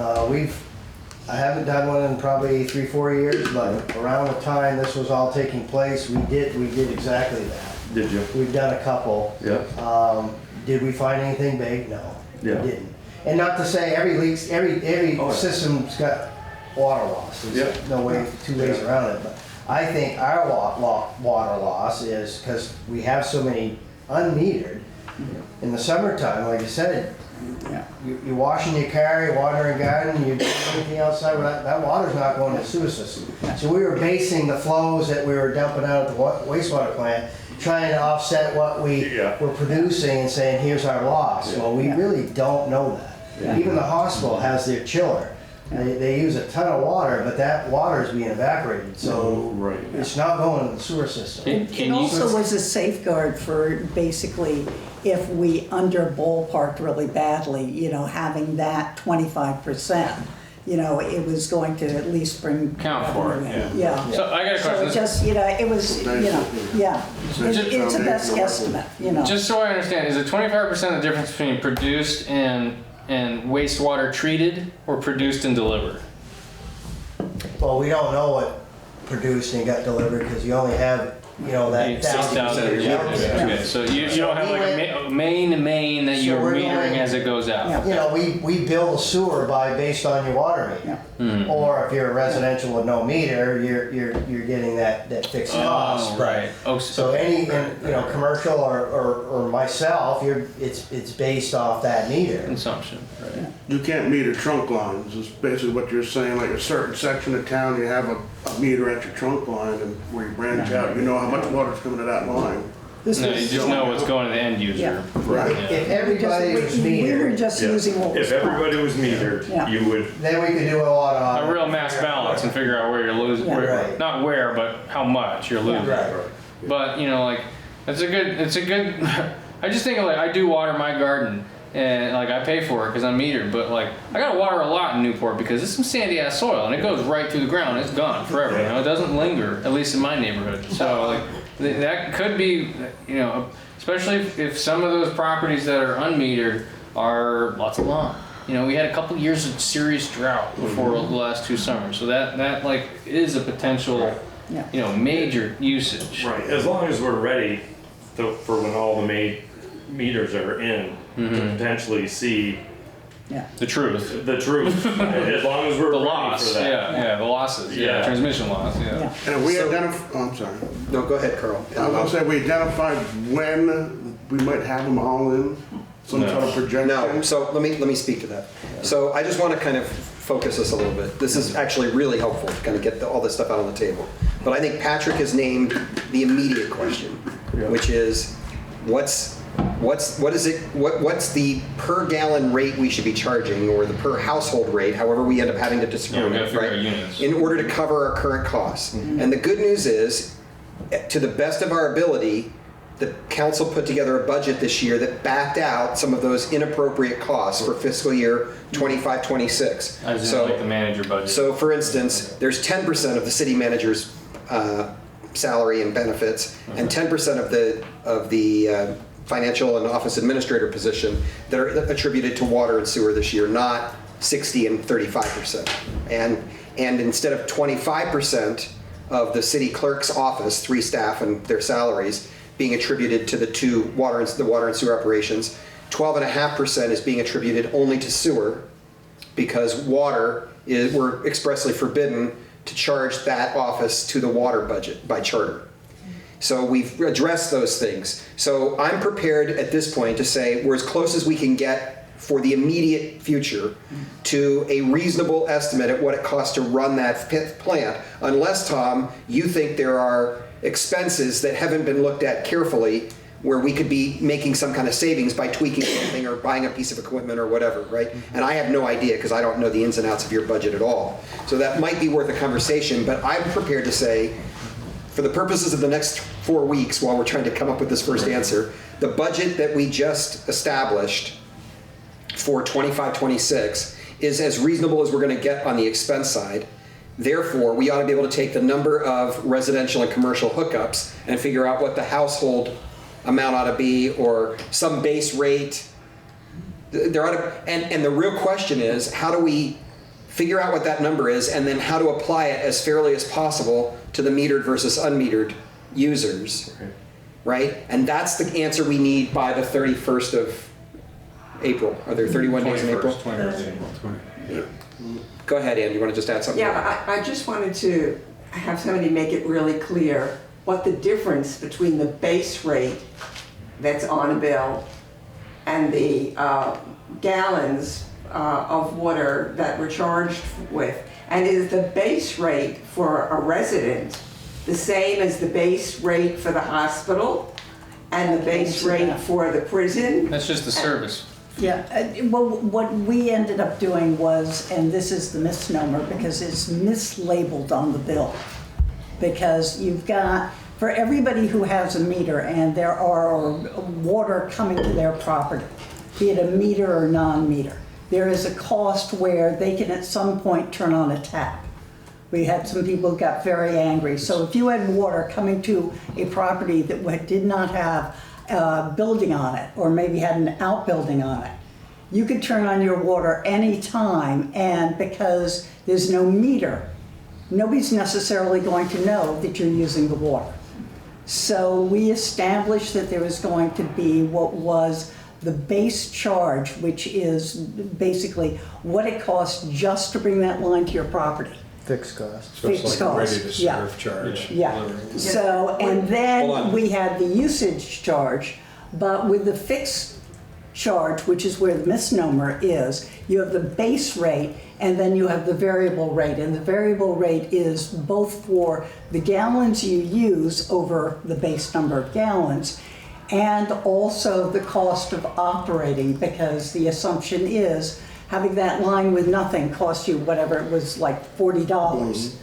I haven't done one in probably 3-4 years, but around the time this was all taking place, we did exactly that. Did you? We've done a couple. Yeah. Did we find anything big? No, Yeah. we didn't. And not to say every Oh, yeah. system's got water loss. There's Yeah. no way, two ways around it. But I think our water loss is because we have so many unmetered. In the summertime, like you said, you're washing your car, you're watering your garden, you're doing anything outside, well, that water's not going to the sewer system. So we were basing the flows that we were dumping out at the wastewater plant, trying to offset what we Yeah. were producing and saying, here's our loss. Well, we really don't know that. Even the hospital has their chiller. They use a ton of water, but that water is being evaporated, so Right. it's not going to the sewer system. It also was a safeguard for basically if we under ballparked really badly, you know, having that 25%, you know, it was going to at least bring. Count for it, revenue in. Yeah. So I got a So question. it just, you know, it was, you know, yeah. It's a best estimate, you know. Just so I understand, is it 25% the difference between produced and wastewater treated, or produced and delivered? Well, we don't know what produced and got delivered because you only have, you know, that 6,000. Yeah. Okay, so you don't have like a main to main that So you're we're metering going- as it goes out. Yeah. You know, we bill the sewer based on your water meter. Mhm. Or if you're a residential with no meter, you're getting that fixed cost. Oh, right. Oh, So any, you know, commercial or myself, it's based off that meter. consumption. Right. You can't meter trunk lines, is basically what you're saying, like a certain section of town, you have a meter at your trunk line, and where you branch out, you know how much water's coming to that line. This No, was- you just know what's going to the end user. Yeah. Right. If everybody was We were metered, just Yeah. using what was If everybody was Yeah. metered, you would, then we could do a lot on. A real mass balance and figure out where you're losing, Yeah. Right. not where, but how much you're losing. Right. But you know, like it's a good. I just think like I do water my garden, and like I pay for it because I'm metered. But like I gotta water a lot in Newport because it's some sandy ass soil and it goes right through the ground. It's gone forever. You know, it doesn't linger, at least in my neighborhood. So like that could be, you know, especially if some of those properties that are unmetered are lots of lawn. You know, we had a couple years of serious drought before the last 2 summers, so that like is a potential, Yeah. you know, major usage. right, as long as we're ready for when all the meters are in, to potentially see The truth. the truth. As long as we're The ready loss, for that. yeah, the losses, Yeah. transmission loss, Yeah. And we identify, oh, I'm sorry. No, go ahead, Carl. I was gonna say, we identified when we might have them all in, some No. sort of projection. No, so let me speak to that. So I just want to kind of focus us a little bit. This is actually really helpful to kind of get all this stuff out on the table. But I think Patrick has named the immediate question, which is what's the per gallon rate we should be charging, or the per household rate, however we end up having to Yeah, we discriminate, gotta figure out right? units. In order to cover our current costs. And the good news is, to the best of our ability, the council put together a budget this year that backed out some of those inappropriate costs for fiscal year 25-26. I just like the manager budget. So for instance, there's 10% of the city manager's salary and benefits, and 10% of the financial and office administrator position that are attributed to water and sewer this year, not 60 and 35%. And instead of 25% of the city clerk's office, 3 staff and their salaries, being attributed to the water and sewer operations, 12.5% is being attributed only to sewer, because we're expressly forbidden to charge that office to the water budget by charter. So we've addressed those things. So I'm prepared at this point to say we're as close as we can get for the immediate future to a reasonable estimate at what it costs to run that plant, unless, Tom, you think there are expenses that haven't been looked at carefully where we could be making some kind of savings by tweaking something or buying a piece of equipment or whatever, right? And I have no idea because I don't know the ins and outs of your budget at all. So that might be worth a conversation, but I'm prepared to say, for the purposes of the next 4 weeks while we're trying to come up with this first answer, the budget that we just established for 25-26 is as reasonable as we're going to get on the expense side. Therefore, we ought to be able to take the number of residential and commercial hookups and figure out what the household amount ought to be, or some base rate. There ought to, and the real question is, how do we figure out what that number is, and then how to apply it as fairly as possible to the metered versus unmetered users, right? And that's the answer we need by the 31st of April. Are there 31 days in April? 21st. Go ahead, Ann, you want to just add something? Yeah, I just wanted to have somebody make it really clear what the difference between the base rate that's on a bill and the gallons of water that we're charged with. And is the base rate for a resident the same as the base rate for the hospital and the base rate for the prison? That's just the service. Yeah, well, what we ended up doing was, and this is the misnomer because it's mislabeled on the bill. Because you've got, for everybody who has a meter and there are water coming to their property, be it a meter or non-meter, there is a cost where they can at some point turn on a tap. We had some people who got very angry. So if you had water coming to a property that did not have a building on it, or maybe had an outbuilding on it, you could turn on your water anytime, and because there's no meter, nobody's necessarily going to know that you're using the water. So we established that there was going to be what was the base charge, which is basically what it costs just to bring that line to your property. Fixed cost. So it's Fixed like a ready to cost, yeah. serve charge. Yeah, so, and Hold then on. we had the usage charge, but with the fixed charge, which is where the misnomer is, you have the base rate and then you have the variable rate. And the variable rate is both for the gallons you use over the base number of gallons, and also the cost of operating, because the assumption is having that line with nothing cost you whatever it was, like $40.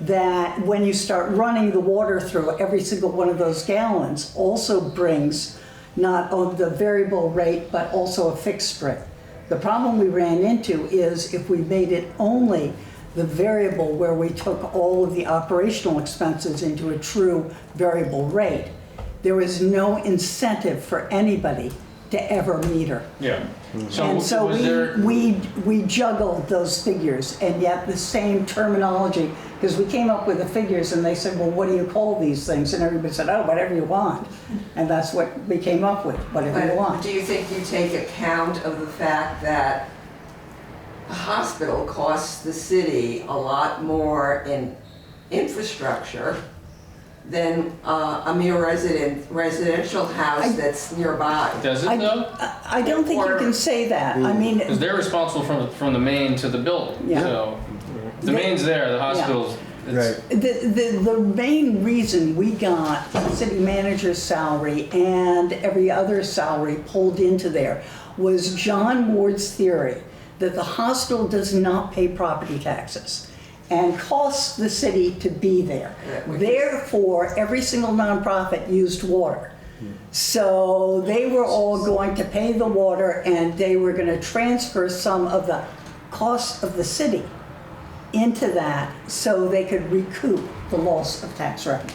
That when you start running the water through, every single one of those gallons also brings not only the variable rate, but also a fixed rate. The problem we ran into is if we made it only the variable, where we took all of the operational expenses into a true variable rate, there was no incentive for anybody to ever meter. Yeah. And so was there, we juggled those figures, and yet the same terminology, because we came up with the figures and they said, well, what do you call these things? And everybody said, oh, whatever you want. And that's what we came up with, whatever you But want. do you think you take account of the fact that a hospital costs the city a lot more in infrastructure than a mere residential house that's nearby? does it though? I don't think you can say that. I mean, Because they're responsible from the main to the building. Yeah. So the main's there, the hospital's. It's, the main reason we got the city manager's salary and every other salary pulled into there was John Ward's theory that the hospital does not pay property taxes and costs the city to be there. Therefore, every single nonprofit used water. So they were all going to pay the water, and they were going to transfer some of the cost of the city into that so they could recoup the loss of tax revenue.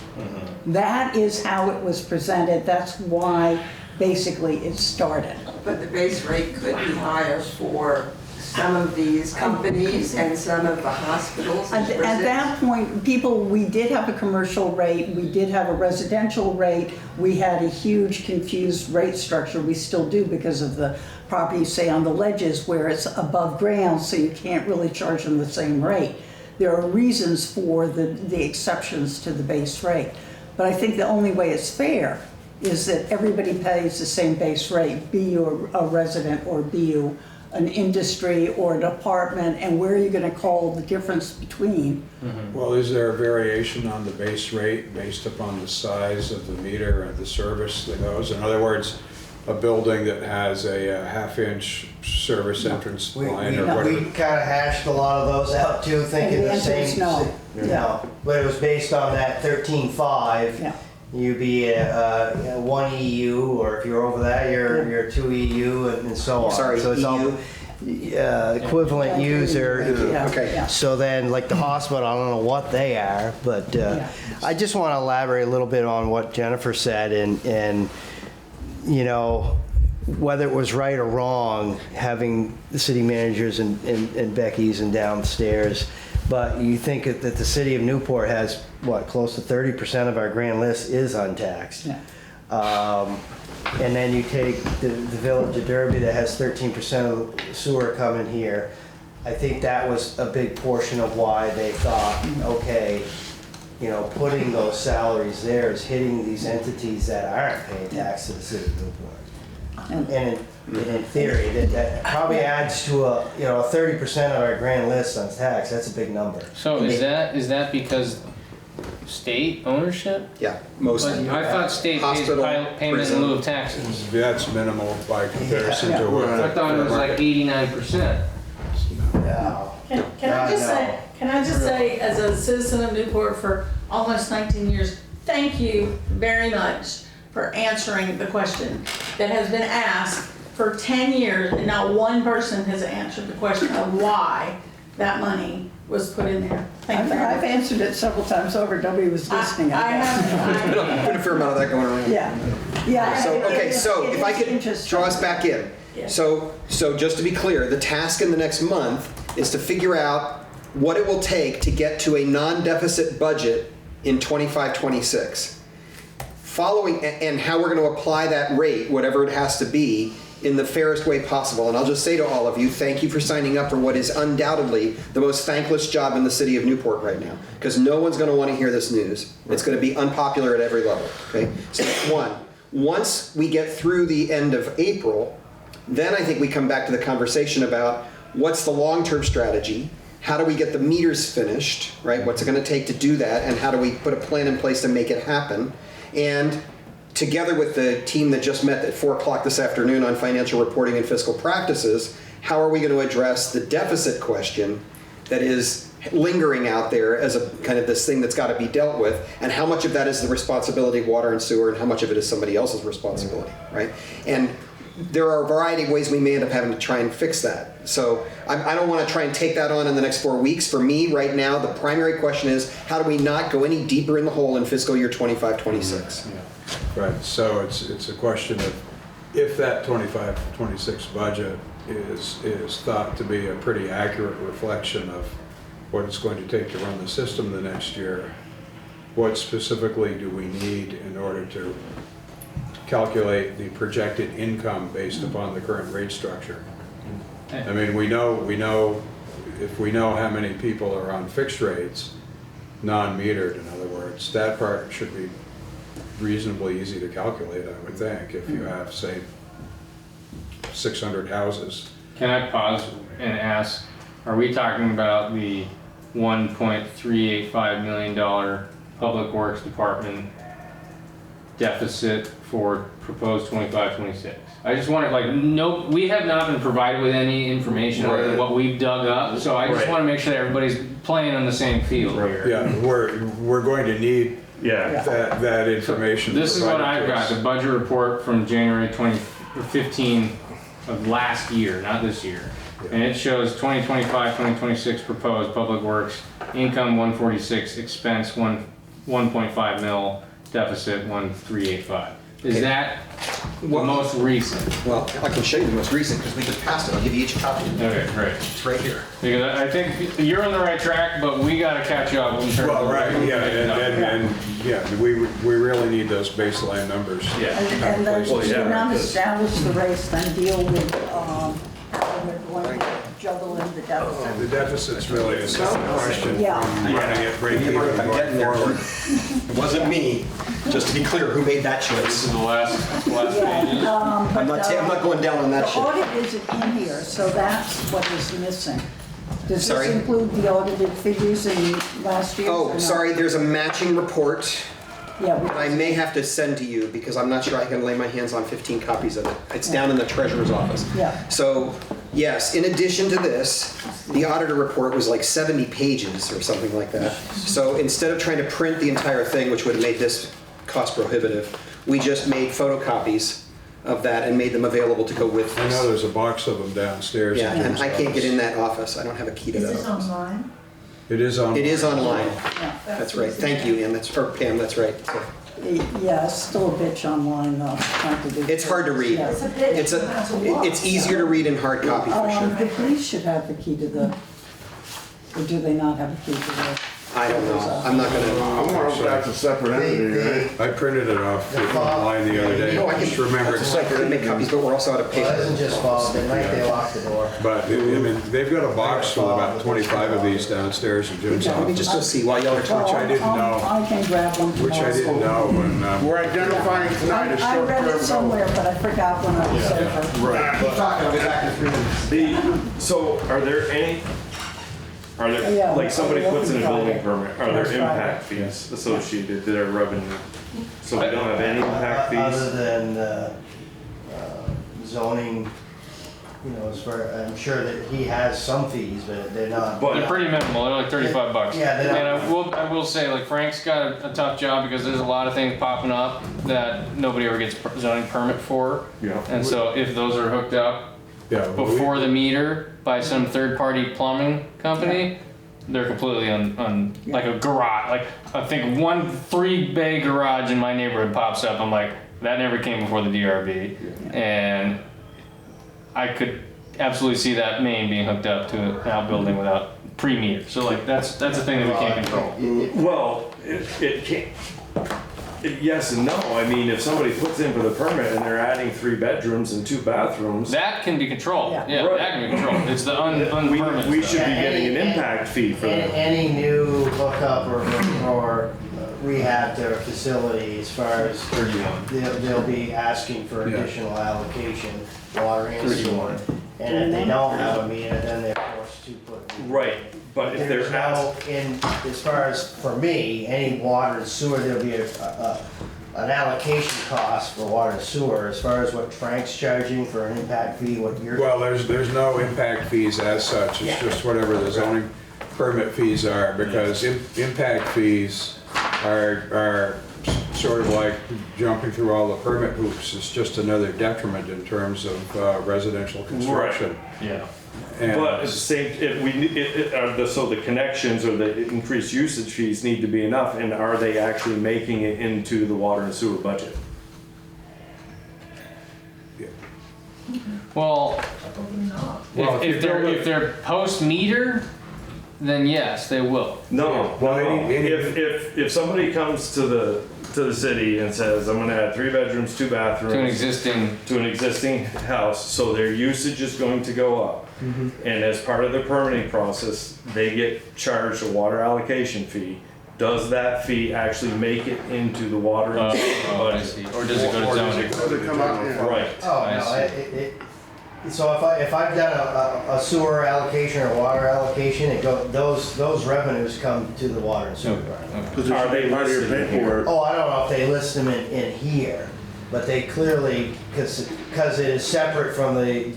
That is how it was presented. That's why basically it started. But the base rate could be higher for some of these companies and some of the hospitals. At that point, we did have a commercial rate, we did have a residential rate, we had a huge confused rate structure. We still do because of the property, say on the ledges where it's above ground, so you can't really charge them the same rate. There are reasons for the exceptions to the base rate. But I think the only way it's fair is that everybody pays the same base rate, be you a resident or be you an industry or an apartment, and where are you going to call the difference between? Well, is there a variation on the base rate based upon the size of the meter and the service that goes? In other words, a building that has a half-inch service entrance line or whatever? We kind of hashed a lot of those out too, thinking And the the answer is same. no. No, but it was based on that 13.5. Yeah. You'd be a 1 EU, or if you're over that, you're 2 EU, and so on. Sorry, so it's all equivalent user. Yeah, Okay. yeah. So then, like the hospital, I don't know what they are, but Yeah. I just want to elaborate a little bit on what Jennifer said, and you know, whether it was right or wrong having the city managers and Becky's and downstairs. But you think that the city of Newport has, what, close to 30% of our grand list is untaxed. Yeah. And then you take the village of Derby that has 13% of the sewer coming here. I think that was a big portion of why they thought, okay, you know, putting those salaries there is hitting these entities that aren't paying tax to the city of Newport. And in theory, that probably adds to a 30% of our grand list on tax. That's a big number. so is that because state ownership? Yeah, mostly. But I thought state pays Hospital, payment in prison. lieu of taxes. That's minimal by comparison to what. I thought it was like 89%. No. Can God, I just no. say, as a citizen of Newport for almost 19 years, thank you very much for answering the question that has been asked for 10 years, and not one person has answered the question of why that money was put in there. Thank you very I've much. answered it several times over. Nobody was listening, I guess. Been a fair amount of that going around. Yeah. Yeah. So, okay, it- so it if I is could interesting. draw us back in. Yeah. So just to be clear, the task in the next month is to figure out what it will take to get to a non-deficit budget in 25-26. Following, and how we're going to apply that rate, whatever it has to be, in the fairest way possible. And I'll just say to all of you, thank you for signing up for what is undoubtedly the most thankless job in the city of Newport right now, because no one's going to want to hear this news. It's going to be unpopular at every level. Okay, so that's one. Once we get through the end of April, then I think we come back to the conversation about what's the long-term strategy, how do we get the meters finished, right? What's it going to take to do that, and how do we put a plan in place to make it happen? And together with the team that just met at 4 o'clock this afternoon on financial reporting and fiscal practices, how are we going to address the deficit question that is lingering out there as a kind of this thing that's got to be dealt with, and how much of that is the responsibility of water and sewer and how much of it is somebody else's responsibility, right? And there are a variety of ways we may end up having to try and fix that. So I don't want to try and take that on in the next 4 weeks. For me right now, the primary question is how do we not go any deeper in the hole in fiscal year 25-26? Right, so it's a question of if that 25-26 budget is thought to be a pretty accurate reflection of what it's going to take to run the system the next year, what specifically do we need in order to calculate the projected income based upon the current rate structure? I mean, we know if we know how many people are on fixed rates, non-metered in other words, that part should be reasonably easy to calculate, I would think, if you have, say, 600 houses. Can I pause and ask, are we talking about the $1.385 million Public Works Department deficit for proposed 25-26? I just want to, like, no, we have not been provided with any information other than what we've dug up, so I just want to make sure that everybody's playing on the same field here. Yeah, we're going to need that information. This is what I've got, the budget report from January 2015 of last year, not this year. And it shows 2025-2026 proposed public works, income 146, expense 1.5 mil, deficit 1385. Is that the most recent? Well, I can show you the most recent because we just passed it. I'll give you each a copy. Okay, great. It's right here. Because I think you're on the right track, but we got to catch up in terms Well, of right, yeah, and yeah, we really need those baseline numbers. Yeah. And then if you not establish the rates, then deal with, how they're going to juggle in the deficit. The deficit's really a separate question Yeah. from running it break even I'm going getting there. forward. It wasn't me. Just to be clear, who made that This choice? is the last Yeah, pages. I'm not going down on that The shit. audit isn't in here, so that's what is missing. Does Sorry? this include the audited figures in last year's? or Oh, no? sorry, there's a matching report Yeah, that I may have to send to you because I'm not sure I can lay my hands on 15 copies of it. It's down in the treasurer's office. Yeah. So, yes, in addition to this, the auditor report was like 70 pages or something like that. So instead of trying to print the entire thing, which would have made this cost prohibitive, we just made photocopies of that and made them available to go with I know this. there's a box of them downstairs. Yeah, in and Jim's I can't get office. in that office. I don't have a key to Is that this office. online? It is on. It is online. Yeah. That's right. Thank you, Ann. Or Pam, that's right. So, Yeah, it's still a bitch online though, trying to do. it's hard to read. Yeah. It's easier to read in hard copy for sure. The police should have the key to the, or do they not have a key to the? I don't know. I'm not gonna. I'm wondering if that's a separate entity, right? I printed it off online the other day. No, I I just can remembered. I could make copies, but we're also out of Well, it paper. isn't just Bob, at night they lock the door. But, I mean, they've got a box with about 25 of these downstairs in Jim's Let me office, just go see while y'all are talking. I didn't know. I can grab one tomorrow. which I didn't know when, We're identifying tonight as I read short-term it goals. somewhere, but I forgot when I was over. Keep talking, I'll be back in 3 minutes. So are there any, Yeah, like somebody I puts in a tried building it. permit, are there That's right. impact fees associated to their revenue? So they don't have any impact Other fees? than zoning, you know, as far, I'm sure that he has some fees, but they're not. They're pretty minimal, they're like 35 bucks. Yeah, they're not- And I will say, like, Frank's got a tough job because there's a lot of things popping up that nobody ever gets zoning permit for. Yeah. And so if those are hooked up yeah. before the meter by some third-party plumbing company, they're completely on like a garage. Like, I think 3-bay garage in my neighborhood pops up. I'm like, that never came before the DRB. And I could absolutely see that main being hooked up to an outbuilding without pre-meter. So like, that's a thing that we can't control. Well, it can't, yes and no. I mean, if somebody puts in for the permit and they're adding 3 bedrooms and 2 bathrooms, That can be controlled. Yeah. Yeah, Right. that can be controlled. It's the unpermitted we stuff. should be getting an impact fee for that. Any new hookup or rehab to a facility, as far as 31. they'll be asking for Yeah. additional allocation, water and 31. sewer. And if they don't have a meter, then they're forced to put. Right, but if There's they're no, as far as, for me, any water and sewer, there'll be a an allocation cost for water and sewer, as far as what Frank's charging for an impact fee, what you're. Well, there's no impact fees as such, it's just whatever the zoning permit fees are, because impact fees are sort of like jumping through all the permit hoops. It's just another detriment in terms of residential construction. Yeah. And But at the same, so the connections or the increased usage fees need to be enough, and are they actually making it into the water and sewer budget? Well, Well, if they're post meter, then yes, they will. No, Well, if somebody comes to the city and says, I'm gonna add 3 bedrooms, 2 bathrooms. To an existing house, so their usage is going to go up. And as part of the permitting process, they get charged a water allocation fee. Does that fee actually make it into the water and sewer I budget? see. Or does it go to zoning? Does it come out? Yeah. Right. Oh, I no, so if I've done a sewer allocation or water allocation, those revenues come to the water and sewer department. Because Are it's they part of your listed in here? paperwork. Oh, I don't know if they list them in here, but they clearly, because it is separate from the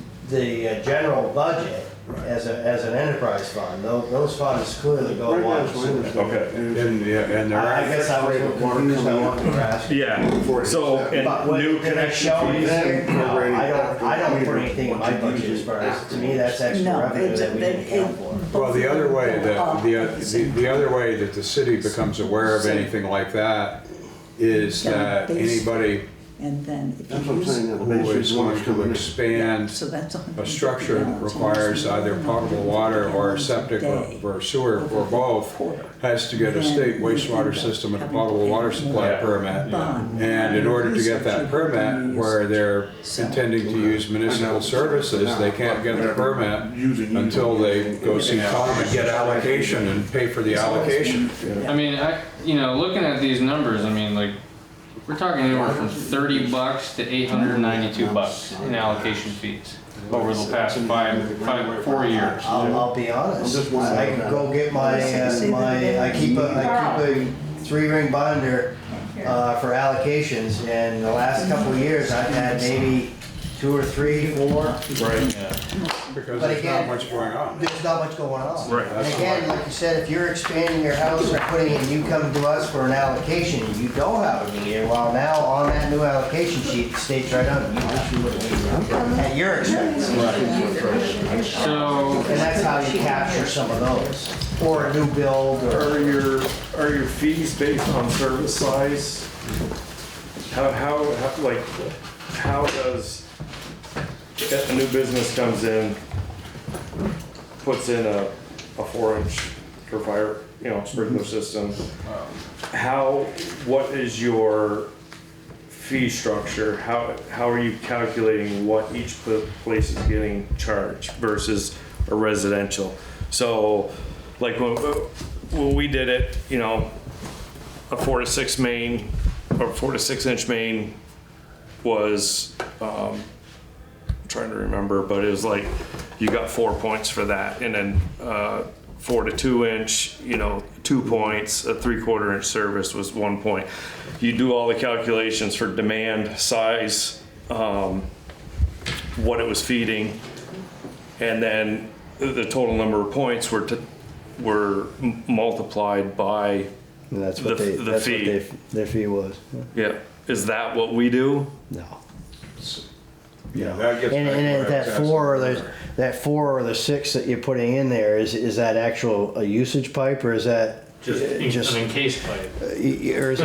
general budget as an enterprise fund, those funds clearly go to water and sewer. Okay. and there I are, guess I was confused by what you were asking. Yeah, so, But and when new they connection show it fees. here, no, I don't put anything in my budget as far as, to me, that's extra No, revenue that we didn't account for. well, the other way that the city becomes aware of anything like that is that anybody And then if That's you what I'm use, saying, the who basic is water's going to coming in. expand so that's a structure that requires either potable water or septic or sewer or both, has to get a state wastewater system and a potable water supply permit. And in order to get that permit, where they're intending to use municipal services, they can't get the permit until they go see Tom and get allocation and pay for the allocation. I mean, looking at these numbers, I mean, like, we're talking anywhere from $30 to $892 in allocation fees over the past 4 years. I'll be honest, I can go get I keep a 3-ring binder for allocations, and the last couple of years, I've had maybe 2 or 3, 4. Right. Because But there's again, not much going on. There's not much going on. Right. And again, like you said, if you're expanding your house or putting in, you come to us for an allocation, you don't have a meter, well, now on that new allocation sheet, it states right on, it, at your expense. So, And that's how you capture some of those, or a new build, or. Are your fees based on service size? How does a new business comes in, puts in a 4-inch for fire, sprinkler system? What is your fee structure? How are you calculating what each place is getting charged versus a residential? So, like when we did it, a 4 to 6 main or 4 to 6 inch main was, trying to remember, but it was like you got 4 points for that, and then 4 to 2 inch, 2 points. A 3/4 inch service was 1 point. You do all the calculations for demand, size, what it was feeding, and then the total number of points were multiplied by That's what they- what that's what fee. their fee was. yeah. Is that what we do? No. Yeah, that gets And back to what I was that asking 4 or earlier. that 4 or the 6 that you're putting in there, is that actual a usage pipe, or is that just an encased pipe. or is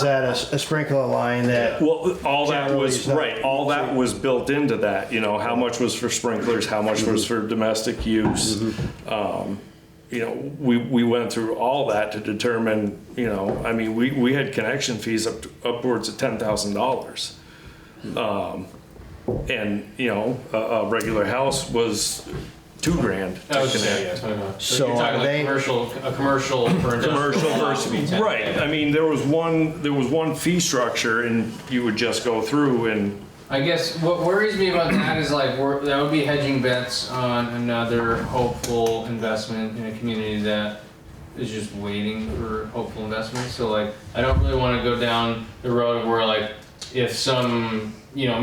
that a sprinkler line that? Well, all that Generally, was, it's not- right, all that was built into that, how much was for sprinklers, how much was for domestic use. We went through all that to determine, we had connection fees upwards of $10,000. And, a regular house was $2,000 to connect. So you're talking like a commercial for industrial. Commercial versus, right, I mean, there was one fee structure, and you would just go through and, I guess what worries me about that is like that would be hedging bets on another hopeful investment in a community that is just waiting for hopeful investment. So like, I don't really want to go down the road of where like, if some, you know,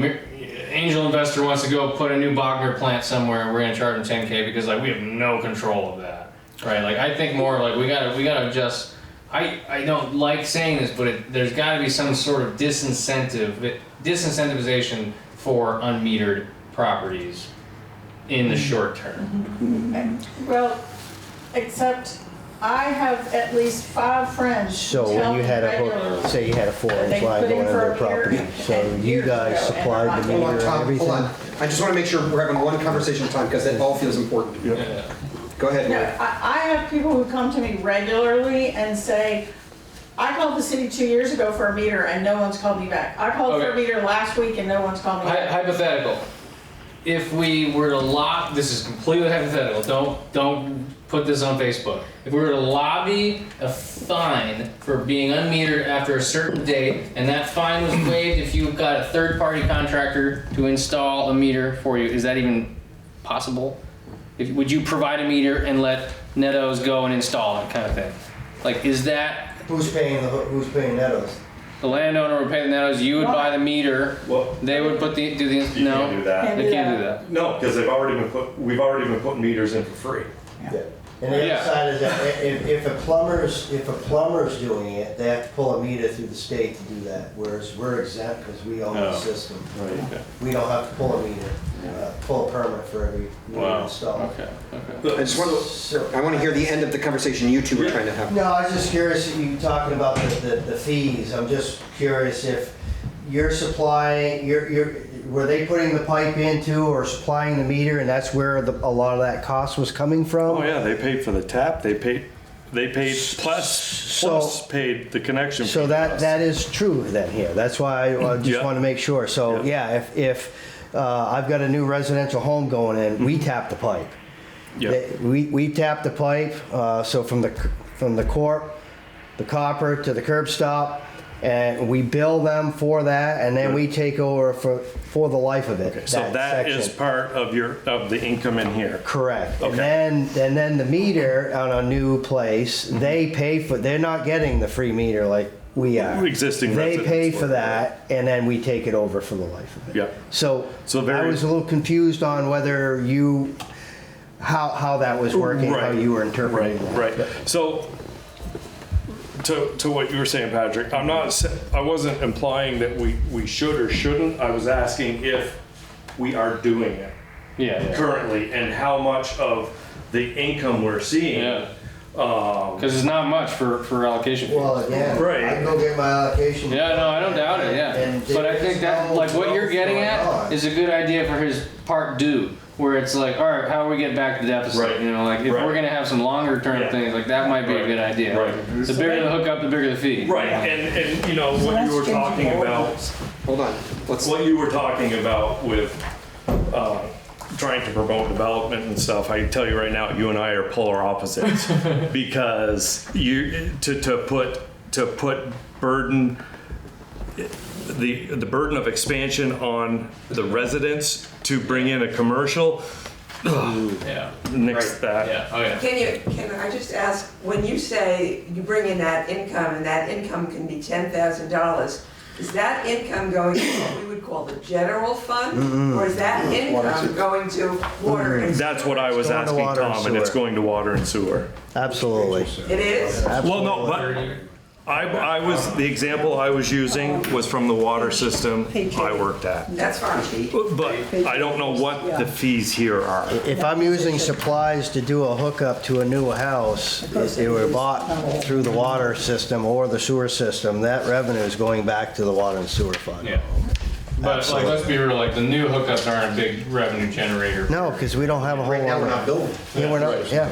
angel investor wants to go put a new Bogner plant somewhere, we're gonna charge them 10K because like we have no control of that, right? Like I think more like we gotta adjust. I don't like saying this, but there's got to be some sort of disincentivization for unmetered properties in the short term. Well, except I have at least 5 friends who So tell when you me had a regularly hook, say you had a that 4-inch they line put in going into for their a meter property, so and you years guys ago, and supplied they're the not meter Hold on, and Tom, everything? hold on. I just want to make sure we're having one conversation at a time because that all feels important. Yeah. Go ahead, No, Lori. I have people who come to me regularly and say, I called the city 2 years ago for a meter and no one's called me back. I called for a Okay. meter last week and no one's called me back. Hypothetical. If we were to this is completely hypothetical, don't put this on Facebook. If we were to lobby a fine for being unmetered after a certain date, and that fine was waived if you got a third-party contractor to install a meter for you, is that even possible? Would you provide a meter and let Netto's go and install it, kind of thing? Like, is that Who's paying Netto's? the landowner would pay the Netto's, you would buy the meter, Well, they would put you can't do that. They can't do that. No, because we've already been putting meters in for free. Yeah. And the Yeah. other side is that if a plumber's doing it, they have to pull a meter through the state to do that, whereas we're exempt because we own the Oh. system. Okay. We don't have to pull a meter, pull a permit for every meter Wow. installed. Okay. I just want to, So, I want to hear the end of the conversation you two were trying to have. no, I was just curious, you talking about the fees, I'm just curious if you're supplying, were they putting the pipe into or supplying the meter and that's where a lot of that cost was coming from? Oh yeah, they paid for the tap. They paid plus paid the connection. So fee to us. that is true then here. That's why I just Yeah. want to make sure. So Yeah. yeah, if I've got a new residential home going in, we tap the pipe. Yeah. We tap the pipe, so from the copper to the curb stop, and we bill them for that, and then we take over for the life of it. So that is section. part of the income in here. Correct. Okay. And then the meter on a new place, they pay for, they're not getting the free meter like we are. Existing They residents pay were. for that, and then we take it over for the life of it. Yeah. So So I very- was a little confused on whether how that was working, how Right. you were interpreting that. Right. So to what you were saying, Patrick, I wasn't implying that we should or shouldn't. I was asking if we are doing it Yeah. currently and how much of the income we're seeing. Yeah. Because it's not much for allocation. fees. Well, again, Right. I can go get my allocation. Yeah, no, I don't doubt it, yeah. And But I think that, there's like, what no you're getting going at on. is a good idea for his part due, where it's like, all right, how do we get back to deficit? Right. You know, like, if Right. we're gonna have some longer term Yeah. things, like, that might be a Right. good idea. Right. The bigger the hookup, the bigger the fee. Right. And you know, what you were talking about, Hold on, let's, what you were talking about with trying to promote development and stuff, I tell you right now, you and I are polar opposites because to put burden, the burden of expansion on the residents to bring in a commercial, Yeah. nix that. Yeah. Oh, yeah. Can I just ask, when you say you bring in that income and that income can be $10,000, is that income going to what we would call the general fund? Or is that income going to water and? That's what I was Going to asking water and Tom, and it's sewer. going to water and sewer. Absolutely. It is? Well, no, but I was, the example I was using was from the water system I worked at. That's fine. But I don't know what the fees here are. If I'm using supplies to do a hookup to a new house, if they were bought through the water system or the sewer system, that revenue is going back to the water and sewer fund. Yeah. But like, let's be real, like, the new hookups aren't a big revenue generator. No, because we don't have a whole right now we're not lot. building. Yeah, we're not, yeah.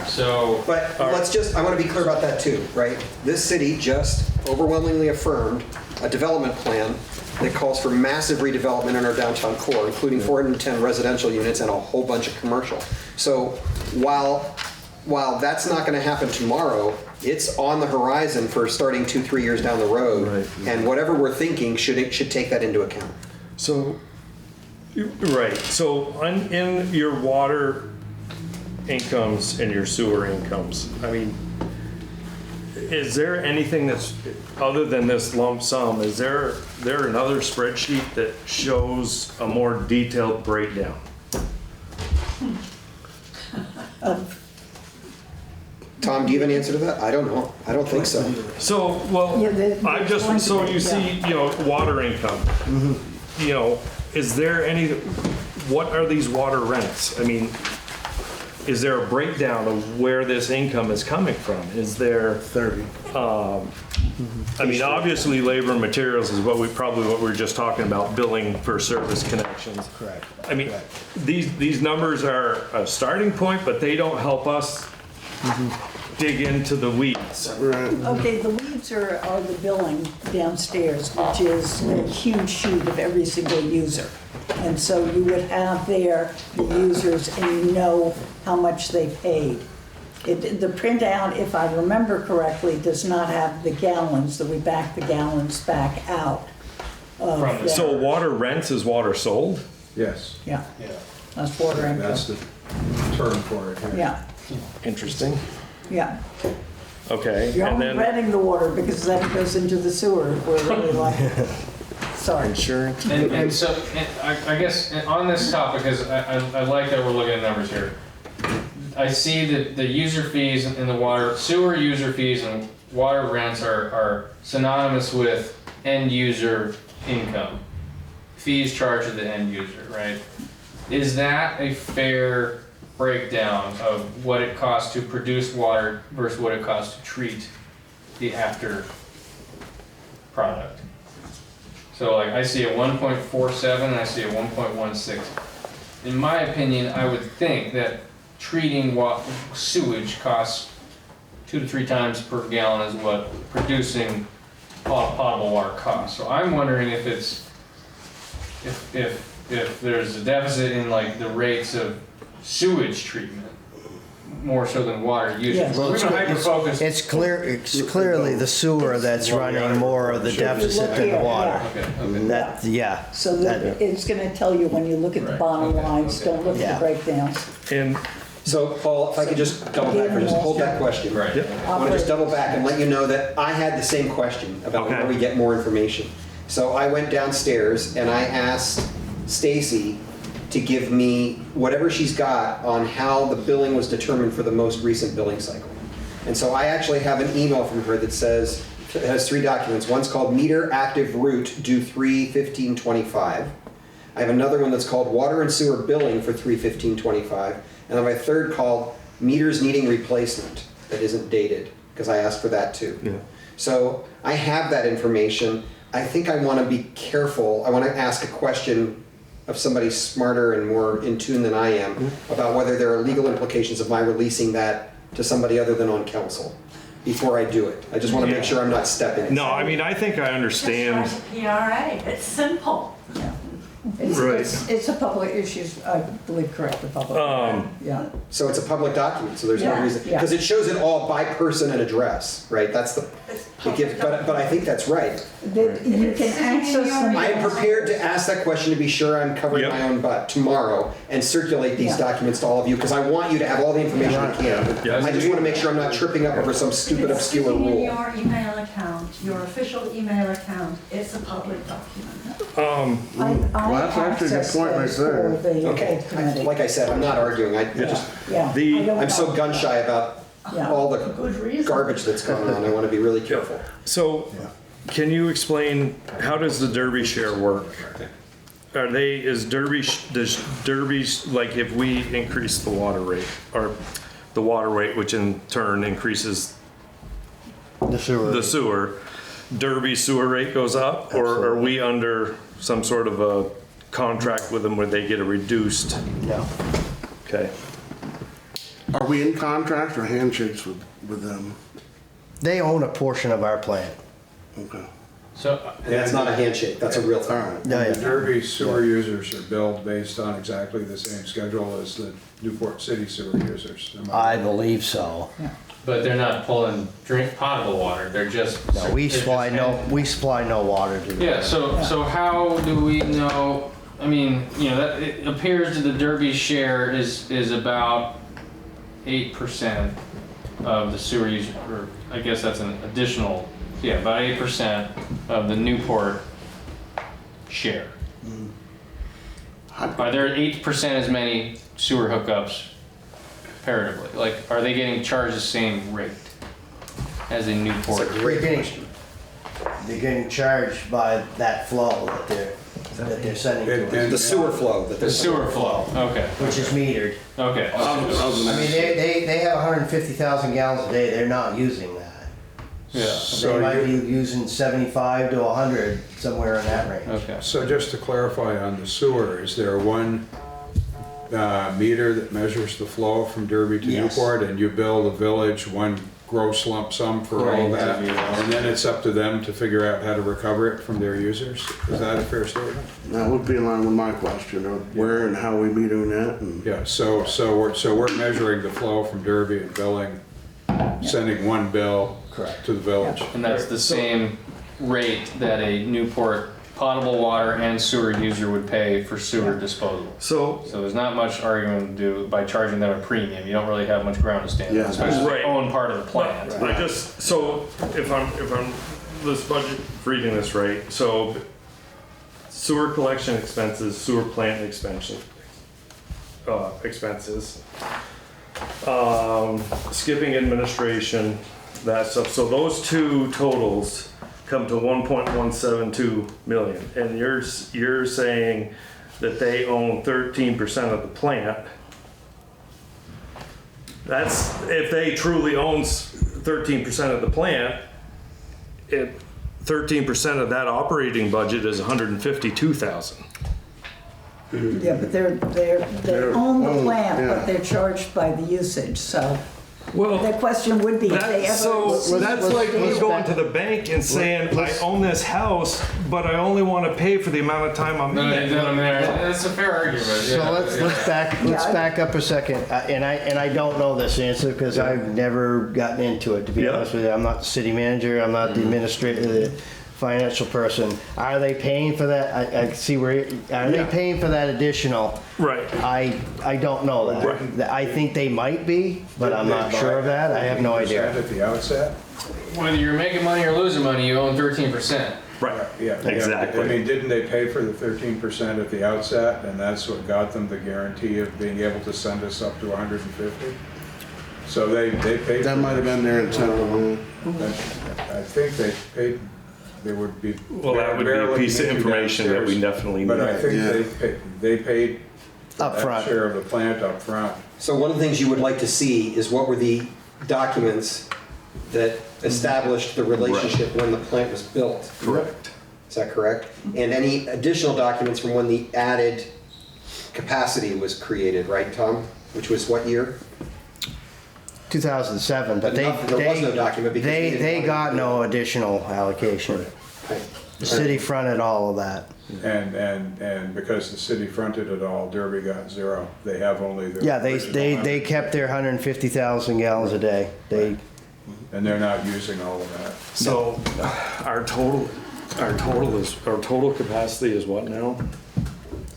So, But let's just, I want to be clear about that too, right? This city just overwhelmingly affirmed a development plan that calls for massive redevelopment in our downtown core, including 410 residential units and a whole bunch of commercial. So while that's not going to happen tomorrow, it's on the horizon for starting 2-3 years down the road. Right. And whatever we're thinking should take that into account. So, right, so in your water incomes and your sewer incomes. I mean, is there anything that's, other than this lump sum, is there another spreadsheet that shows a more detailed breakdown? Tom, do you have an answer to that? I don't know. I don't think so. So, well, Yeah, I just, so you yeah. see, you know, water income. You know, is there any, what are these water rents? I mean, is there a breakdown of where this income is coming from? Is there, 30. I mean, obviously, labor and materials is what we were just talking about, billing for service connections. Correct. I mean, these numbers are a starting point, but they don't help us dig into the weeds. Right. Okay, the weeds are the billing downstairs, which is a huge sheet of every single user. And so you would have there the users and you know how much they paid. The printout, if I remember correctly, does not have the gallons, that we back the gallons back out. of From the- that. So water rents is water sold? Yes, Yeah, Yeah. that's water income. that's the term for it here. Yeah, Interesting. yeah. Okay, You're and only then renting the water because that goes into the sewer. We're really like, sorry. insurance. And so, I guess on this topic, because I like that we're looking at numbers here. I see that the user fees in the water, sewer user fees and water rents are synonymous with end user income. Fees charged to the end user, right? Is that a fair breakdown of what it costs to produce water versus what it costs to treat the after product? So like I see a 1.47 and I see a 1.16. In my opinion, I would think that treating sewage costs 2 to 3 times per gallon is what producing potable water costs. So I'm wondering if it's, if there's a deficit in like the rates of sewage treatment, more so than water usage. Yes. Well, We're gonna hyper-focus. It's clearly the sewer that's running more of the deficit than the water. Okay, okay. That, yeah. So that it's gonna tell you when you look at the Right, bottom okay, lines, okay. don't look at Yeah. the breakdowns. And So, Paul, if I could just double back for just hold that question. Right. Yep. I want to just double back and let you know that I had the same question about where Okay. we get more information. So I went downstairs and I asked Stacy to give me whatever she's got on how the billing was determined for the most recent billing cycle. And so I actually have an email from her that says, it has 3 documents. One's called Meter Active Route due 3/15/25. I have another one that's called Water and Sewer Billing for 3/15/25. And I have a third called Meters Needing Replacement that isn't dated, because I asked for that too. Yeah. So I have that information. I think I want to be careful. I want to ask a question of somebody smarter and more in tune than I am about whether there are legal implications of my releasing that to somebody other than on council before I do it. I just want to make sure I'm not stepping. no, I mean, I think I understand. Just write a PRA, it's simple. Right. It's a public issues, I believe, correct, the public. Yeah, So it's a public document, so there's no Yeah, reason, yeah. because it shows it all by person and address, right? That's the, it gives, but I think that's right. that you can access them. I am prepared to ask that question to be sure I'm covering Yep. my own butt tomorrow and circulate these Yeah. documents to all of you, because I want you to have all the information I can. Yeah. I just want to make sure I'm not tripping up over some stupid obscure It's sitting in rule. your email account, your official email account, it's a public document. I Well, that's actually a good access point right those there. for the Okay, whole committee. like I said, I'm not arguing, I just, Yeah. The- I don't I'm so know. gun shy about Yeah. all the Good reason. garbage that's going on, I want to be really careful. So, can you explain, how does the Derby share work? Are they, does Derby's, like if we increase the water rate, or the water rate, which in turn increases The sewer. the sewer, Derby's sewer rate goes up? Or are we under some sort of a contract with them where they get a reduced? No. Okay. Are we in contract or handshakes with them? They own a portion of our plant. Okay. So, And that's not a handshake, that's a real All thing. right. Yeah, The yeah. Derby sewer users are billed based on exactly the same schedule as the Newport City sewer users. Am I believe so. but they're not pulling potable water, they're just. No, we they're supply just we supply no water to them. Yeah, so how do we know, I mean, you know, that, it appears that the Derby share is about 8% of the sewer use, or I guess that's an additional, yeah, about 8% of the Newport share. Are there 8% as many sewer hookups comparatively? Like, are they getting charged the same rate as in Newport? They're getting charged by that flow that they're sending to us, The sewer flow that The there's. sewer flow, okay, which is metered. okay. I mean, they have 150,000 gallons a day, they're not using that. Yeah, They So might be you, using 75 to 100, somewhere in that range. okay. so just to clarify on the sewer, is there one meter that measures the flow from Derby to Yes. Newport, and you bill the village one gross lump sum for all that? And then it's up to them to figure out how to recover it from their users? Is that a fair statement? That would be in line with my question of where and how we be doing that. And Yeah, so we're measuring the flow from Derby and billing, sending one bill Correct. to the village. And that's the same rate that a Newport potable water and sewer user would pay for sewer disposal. So, So there's not much argument to do by charging them a premium. You don't really have much ground to stand on, Yeah. especially if Right. they own part of the plant. I just, so if I'm this budget, reading this right, so sewer collection expenses, sewer plant expenses, skipping administration, that stuff. So those two totals come to 1.172 million. And you're saying that they own 13% of the plant. That's, if they truly owns 13% of the plant, 13% of that operating budget is 152,000. Yeah, but they own the plant, yeah. but they're charged by the usage, so Well, the question would be, if they ever. that's like me going to the bank and saying, I own this house, but I only want to pay for the amount of time I'm in it. That's a fair argument. So let's back up a second, and I don't know this answer because I've never gotten into it, to be Yeah. honest with you. I'm not the city manager, I'm not the administrator, financial person. Are they paying for that? I see where, are they paying for that additional? Right. I don't know that. Right. I think they might be, but I'm not sure of that. I have no 13% idea. At the outset? Whether you're making money or losing money, you own 13%. Right. Yeah. Exactly. I mean, didn't they pay for the 13% at the outset, and that's what got them the guarantee of being able to send us up to 150? So they paid. that might have been their incentive. I think they paid, they would be. Well, that would be a barely piece of meet you information that we downstairs. definitely But I need. think they paid Up that front. share of the plant up front. So one of the things you would like to see is what were the documents that established the relationship when the plant was built? Correct. Is that correct? And any additional documents from when the added capacity was created, right, Tom? Which was what year? 2007, but There was no document because they didn't they want got to- no additional allocation. Right. The city fronted all of that. And because the city fronted it all, Derby got zero. They have only the. Yeah, they original kept their 150,000 gallons a day. They, And they're not using all of that. So our total capacity is what now?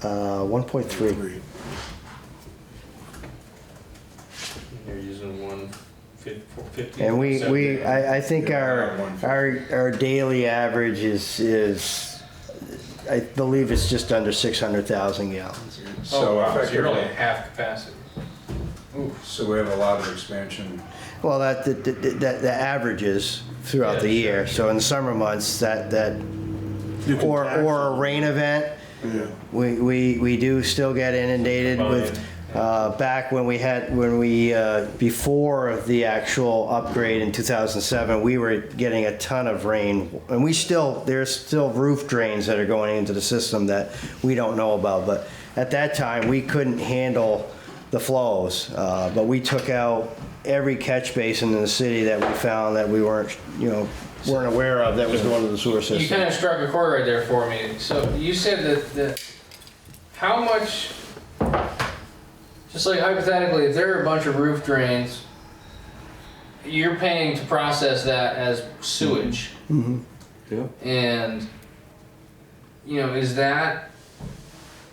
1.3. You're using 150. And I think our daily average is, I believe it's just under 600,000 gallons. So wow, so you're only effectively, at half capacity. so we have a lot of expansion. Well, the averages throughout the year. So in the summer months, or a rain event, we do still get inundated with. Back when before the actual upgrade in 2007, we were getting a ton of rain, and there's still roof drains that are going into the system that we don't know about. But at that time, we couldn't handle the flows, but we took out every catch basin in the city that we found that we weren't aware of that was going to the sewer system. You kind of struck a chord right there for me. So you said that how much, just like hypothetically, if there are a bunch of roof drains, you're paying to process that as sewage. Mm-hmm. Yeah. And, is that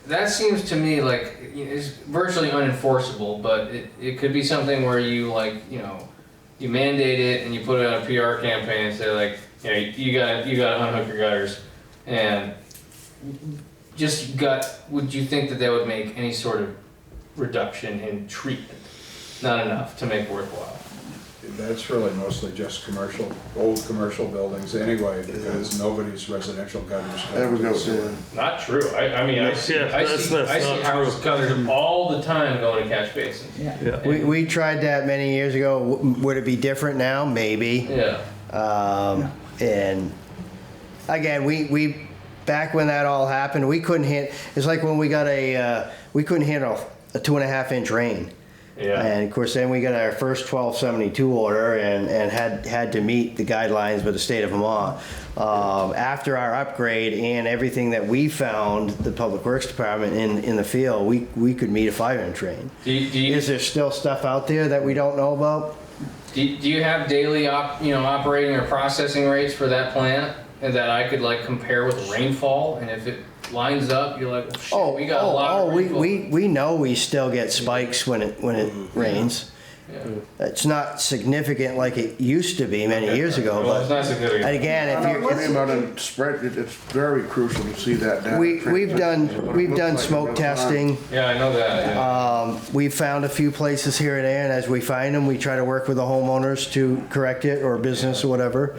that seems to me like it's virtually unenforceable, but it could be something where you you mandate it and you put it on a PR campaign and say like, you gotta unhook your gutters, and just would you think that would make any sort of reduction in treatment? Not enough to make it worthwhile. That's really mostly just old commercial buildings anyway, because nobody's residential gutters. There we go, Dan. Not true. I mean, I see houses gutters all the time going to catch basins. Yeah. We tried that many years ago. Would it be different now? Maybe. Yeah. And again, we back when that all happened, we couldn't hit. It's like when we got we couldn't handle a 2.5-inch rain. Yeah. And of course, then we got our first 1272 order and had to meet the guidelines with the state of Vermont. After our upgrade and everything that we found, the Public Works Department in the field, we could meet a 5-inch rain. Is there still stuff out there that we don't know about? Do you have daily operating or processing rates for that plant, and that I could like compare with rainfall, and if it lines up, you're like, well, shit, we got a lot of rainfall. We know we still get spikes when it rains. Yeah. It's not significant like it used to be many years ago, Well, it's but not significant. again, if you're Talking about a spread, it's very crucial to see that data. we've done smoke testing. Yeah, I know that. Yeah. We've found a few places here and there, and as we find them, we try to work with the homeowners to correct it, or business or whatever.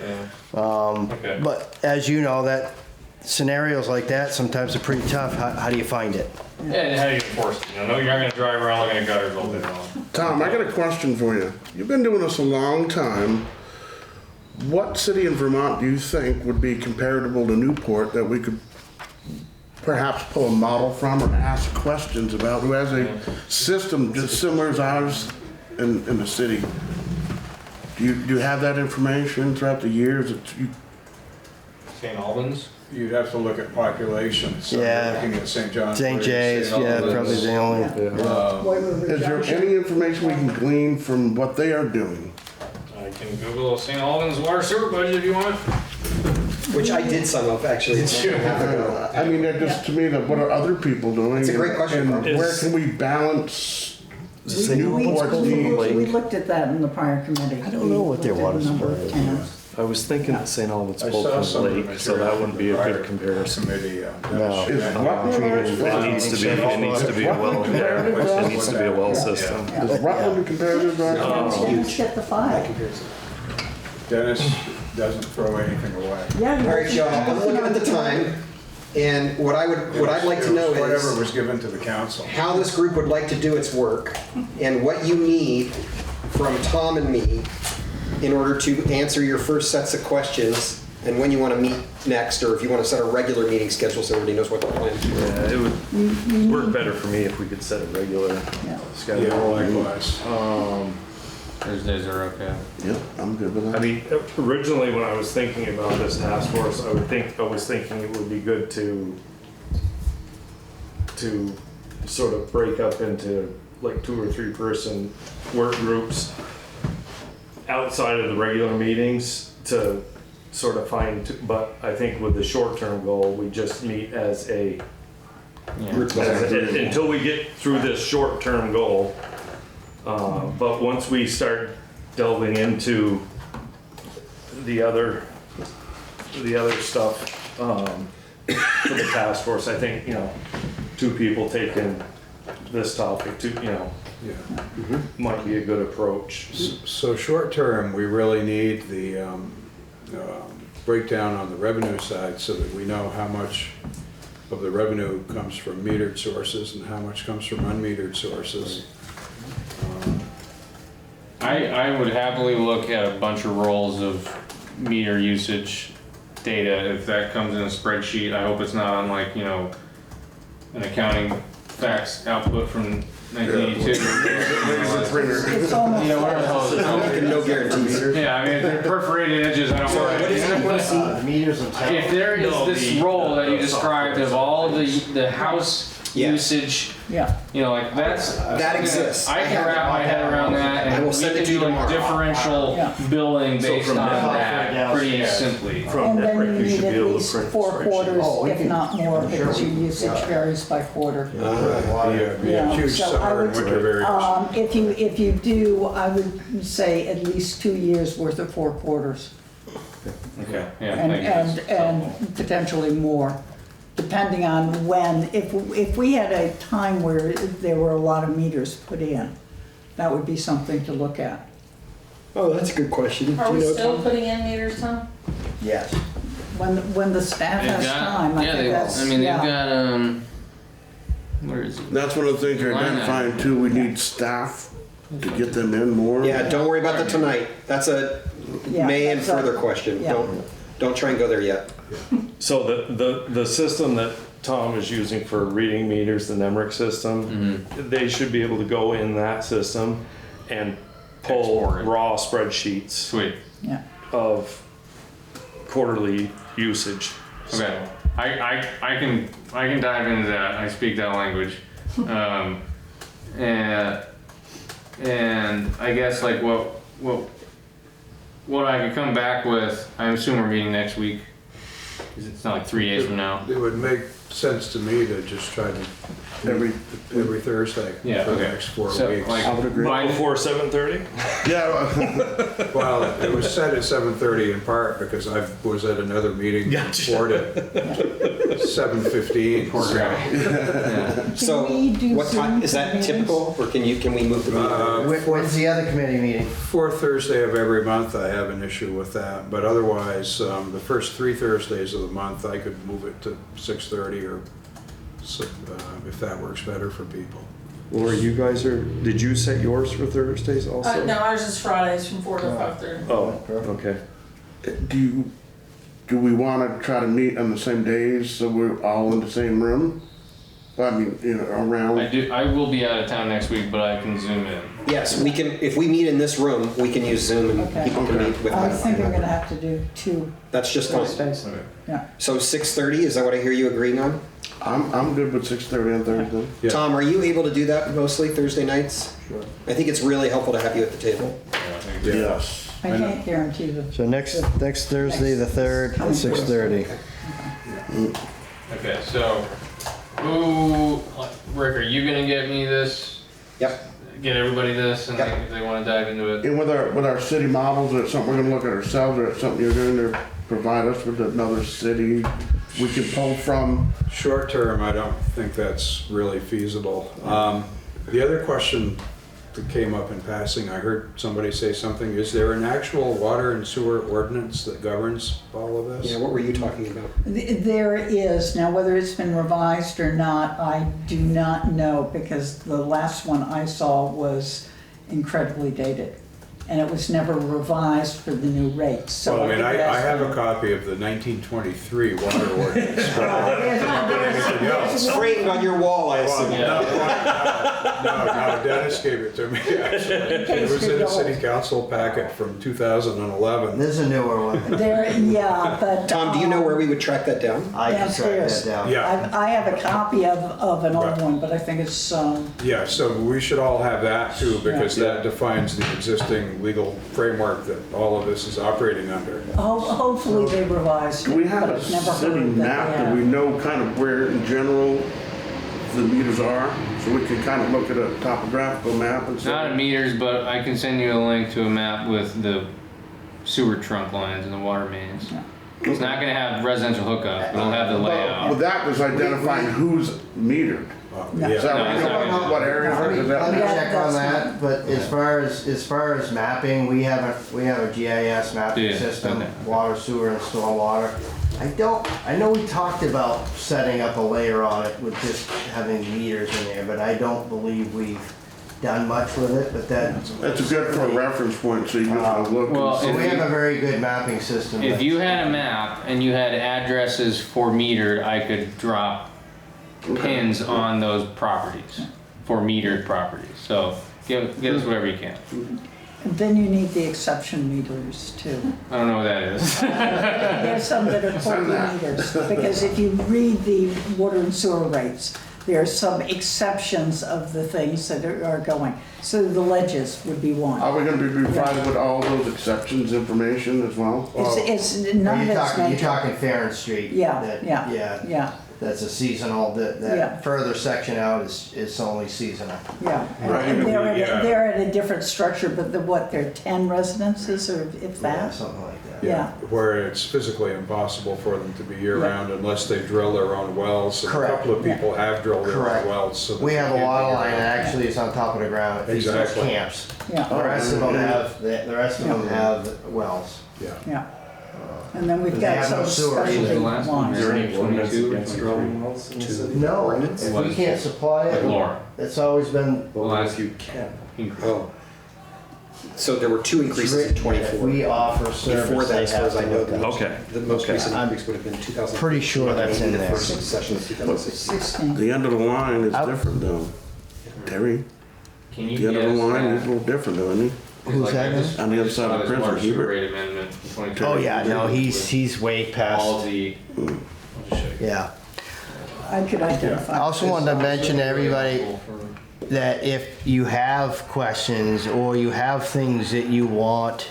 Okay. But as you know, that scenarios like that sometimes are pretty tough. How do you find it? Yeah, and how do you enforce it? You're not going to drive around looking at gutters all day long. Tom, I got a question for you. You've been doing this a long time. What city in Vermont do you think would be comparable to Newport that we could perhaps pull a model from or ask questions about, who has a system just similar as ours in the city? Do you have that information throughout the years? St. Albans? You'd have to look at population, so Yeah. looking at St. John's. St. Wood, J's, St. yeah, Albans. probably the only. Is there any information we can glean from what they are doing? I can Google St. Albans water sewer budget if you want. Which I did some of, actually. I mean, that just to me, what are other people doing? It's a great question, And Bob. where can we balance Newport's We needs? looked at that in the prior committee. I don't know what their We looked at a water number of supply is. towns. I was thinking that St. Albans I pulled saw from some the of the lake, so that material wouldn't be a prior good comparison. Committee. No. Is Rutland It needs to be a well, it needs to be a well system. Is Rutland comparative? Dennis get the 5. Dennis doesn't throw anything away. Yeah. All right, Joe, I'm looking at the time, and what I'd like to know Whatever is was given to the council. how this group would like to do its work, and what you need from Tom and me in order to answer your first sets of questions, and when you want to meet next, or if you want to set a regular meeting schedule so everybody knows what the plan is. Yeah, it would work better for me if we could set a regular Yeah, schedule. likewise. Thursdays are okay. Yep, I'm good with I that. mean, originally when I was thinking about this task force, I was thinking it would be good to sort of break up into like 2 or 3 person work groups outside of the regular meetings to sort of but I think with the short-term goal, we just meet as until we get through this short-term goal. But once we start delving into the other stuff for the task force, I think 2 people taking this topic might be a good approach. So short term, we really need the breakdown on the revenue side so that we know how much of the revenue comes from metered sources and how much comes from unmetered sources. I would happily look at a bunch of rolls of meter usage data if that comes in a spreadsheet. I hope it's not on like, an accounting fax output from 1982. It's almost. Whatever the hell it's called. No guarantees. Yeah, I mean, if they're perforated edges, I don't worry. Meters and If there is this roll that you described of all the house Yes. usage. Yeah. You know, like That exists. I can wrap my head around that, I and will we send can it to you do like tomorrow. differential Yeah. billing So based from on that- that pretty simply. From And that, then you you should need be at able to least print 4 spreadsheets. quarters, Oh, we if can- not more, sure because your we can. usage Yeah. varies by quarter. Water. Yeah, huge so I summer and would- winter variation. If you do, I would say at least 2 years worth of 4 quarters. Okay, yeah, And, thank you. and, That's helpful. and potentially more, depending on when, if we had a time where there were a lot of meters put in, that would be something to look at. Oh, that's a good question. Are we still putting in meters, Tom? Yes. When the staff They've has got- time, I yeah, think they- that's, I mean, they've yeah. got, where is it? That's one of the things you're Line item. identifying too, we need staff to get them in more. Yeah, don't worry about that tonight. That's a Yeah, May and that's a- further question. yeah. Don't try and go there yet. So the system that Tom is using for reading meters, the NEMRIC system, they should be able to go in that system and pull Export it. raw spreadsheets Sweet. Yeah. of quarterly usage. Okay, I can dive into that. I speak that language, and I guess like what I could come back with. I assume we're meeting next week, because it's not like 3 days from now. It would make sense to me to just try to every Thursday Yeah, for the okay. next 4 So, weeks. like, I would agree. by- Before 7:30? Yeah, Well, it was set at 7:30 in part because I was at another meeting before at 7:15. Yeah. So we do what time, Zoom is that meetings? typical or can we move the meeting? When's the other committee meeting? Fourth Thursday of every month, I have an issue with that, but otherwise, the first 3 Thursdays of the month, I could move it to 6:30 or so, if that works better for people. Or you guys did you set yours for Thursdays also? No, ours is Fridays from 4 to 5:30. Oh, okay. do we wanna try to meet on the same days so we're all in the same room? I mean, around. I will be out of town next week, but I can zoom in. Yes, we can, if we meet in this room, we can use Zoom and Okay. people can meet with I think I'm us. gonna have to do 2 That's just fine. Thursdays. Yeah. So 6:30, is that what I hear you agreeing on? I'm good with 6:30 on Thursday. Yeah. Tom, are you able to do that mostly Thursday nights? Sure. I think it's really helpful to have you at the table. Yes. I can't guarantee that. So next Thursday, the 3rd, at 6:30. Okay, so Rick, are you gonna get me this? Yep. Get everybody this, and Yep. if they want to dive into it. And with our city models, is it something we're gonna look at ourselves, or is it something you're going to provide us with another city we can pull from? Short term, I don't think that's really feasible. The other question that came up in passing, I heard somebody say something, is there an actual water and sewer ordinance that governs all of this? Yeah, what were you talking about? There is, now whether it's been revised or not, I do not know, because the last one I saw was incredibly dated. And it was never revised for the new rates, so. Well, I mean, think I that's have been- a copy of the 1923 water ordinance. but I don't think anything else. It's framed on your wall, I assume. No, Dennis gave it to me, actually. It was in a city council packet from 2011. This is a newer one. There, yeah, but. Tom, do you know where we would track that down? I can track Downstairs. that down. Yeah, I have a copy of an old Right. one, but I think it's, yeah, so we should all have that too, because Yeah. that defines the existing legal framework that all of this is operating under. hopefully they revised Do we it, have but a I've never city heard map that that they we have. know kind of where in general the meters are? So we can kind of look at a topographical map and Not say, at meters, but I can send you a link to a map with the sewer trunk lines and the water mains. It's not gonna have residential hookup, but it'll have the well, layout. that was identifying who's metered. No. Is that No, what it's you not know, gonna- what area? Let me, Is let me that? check on that, but as far as mapping, we have a GIS mapping Yeah, system, okay. water, sewer, and stormwater. I know we talked about setting up a layer on it with just having meters in there, but I don't believe we've done much with it, but That's a good for a reference point, so you can look Well, and So see. we have a very good mapping system. If you had a map and you had addresses for metered, I could drop pins on those properties, for metered properties. So give us whatever you can. Then you need the exception meters too. I don't know what that is. There's some that are quarterly meters, because if you read the water and sewer rates, There are some exceptions of the things that are going. So the ledges would be one. Are we gonna be provided with all those exceptions information as well? It's none of it's You're major. talking Farron Street. Yeah, that- yeah. That's a seasonal, Yeah. that further section out is only seasonal. Yeah, Right, and yeah. they're at a different structure, but they're 10 residences or if Yeah, that? something like that. Yeah. Where it's physically impossible for them to be year-round unless they drill their own wells. And Correct. a couple of people have drilled their Correct. own wells. So that We they have a can't water be line that year-round. actually is on top of the ground at these Exactly. camps. The Yeah, rest of them have, the rest of them have wells. Yeah. yeah. And then we've They got have no some sewers. specialty The last one, lines. is there any 22 or 23? No, if we can't supply Like it, Laura. it's always been. The last you can. Oh. So there were two increases in If '24. we offer service, Before that, they as far have as I to know, look up. Okay. the most Okay. recent increase would have been 2000. Pretty sure that's in The there. first session of 2016. 16. The end of the line is Out. different though. Terry, Can you the end of the guess line is that? a little different though, isn't he? Who's that? On the other side of the prison, March sewer Hubert? rate amendment in 2022. Oh, yeah, no, he's way All past, the, I'll just show you. yeah. I could identify. I also wanted to mention to everybody that if you have questions or you have things that you want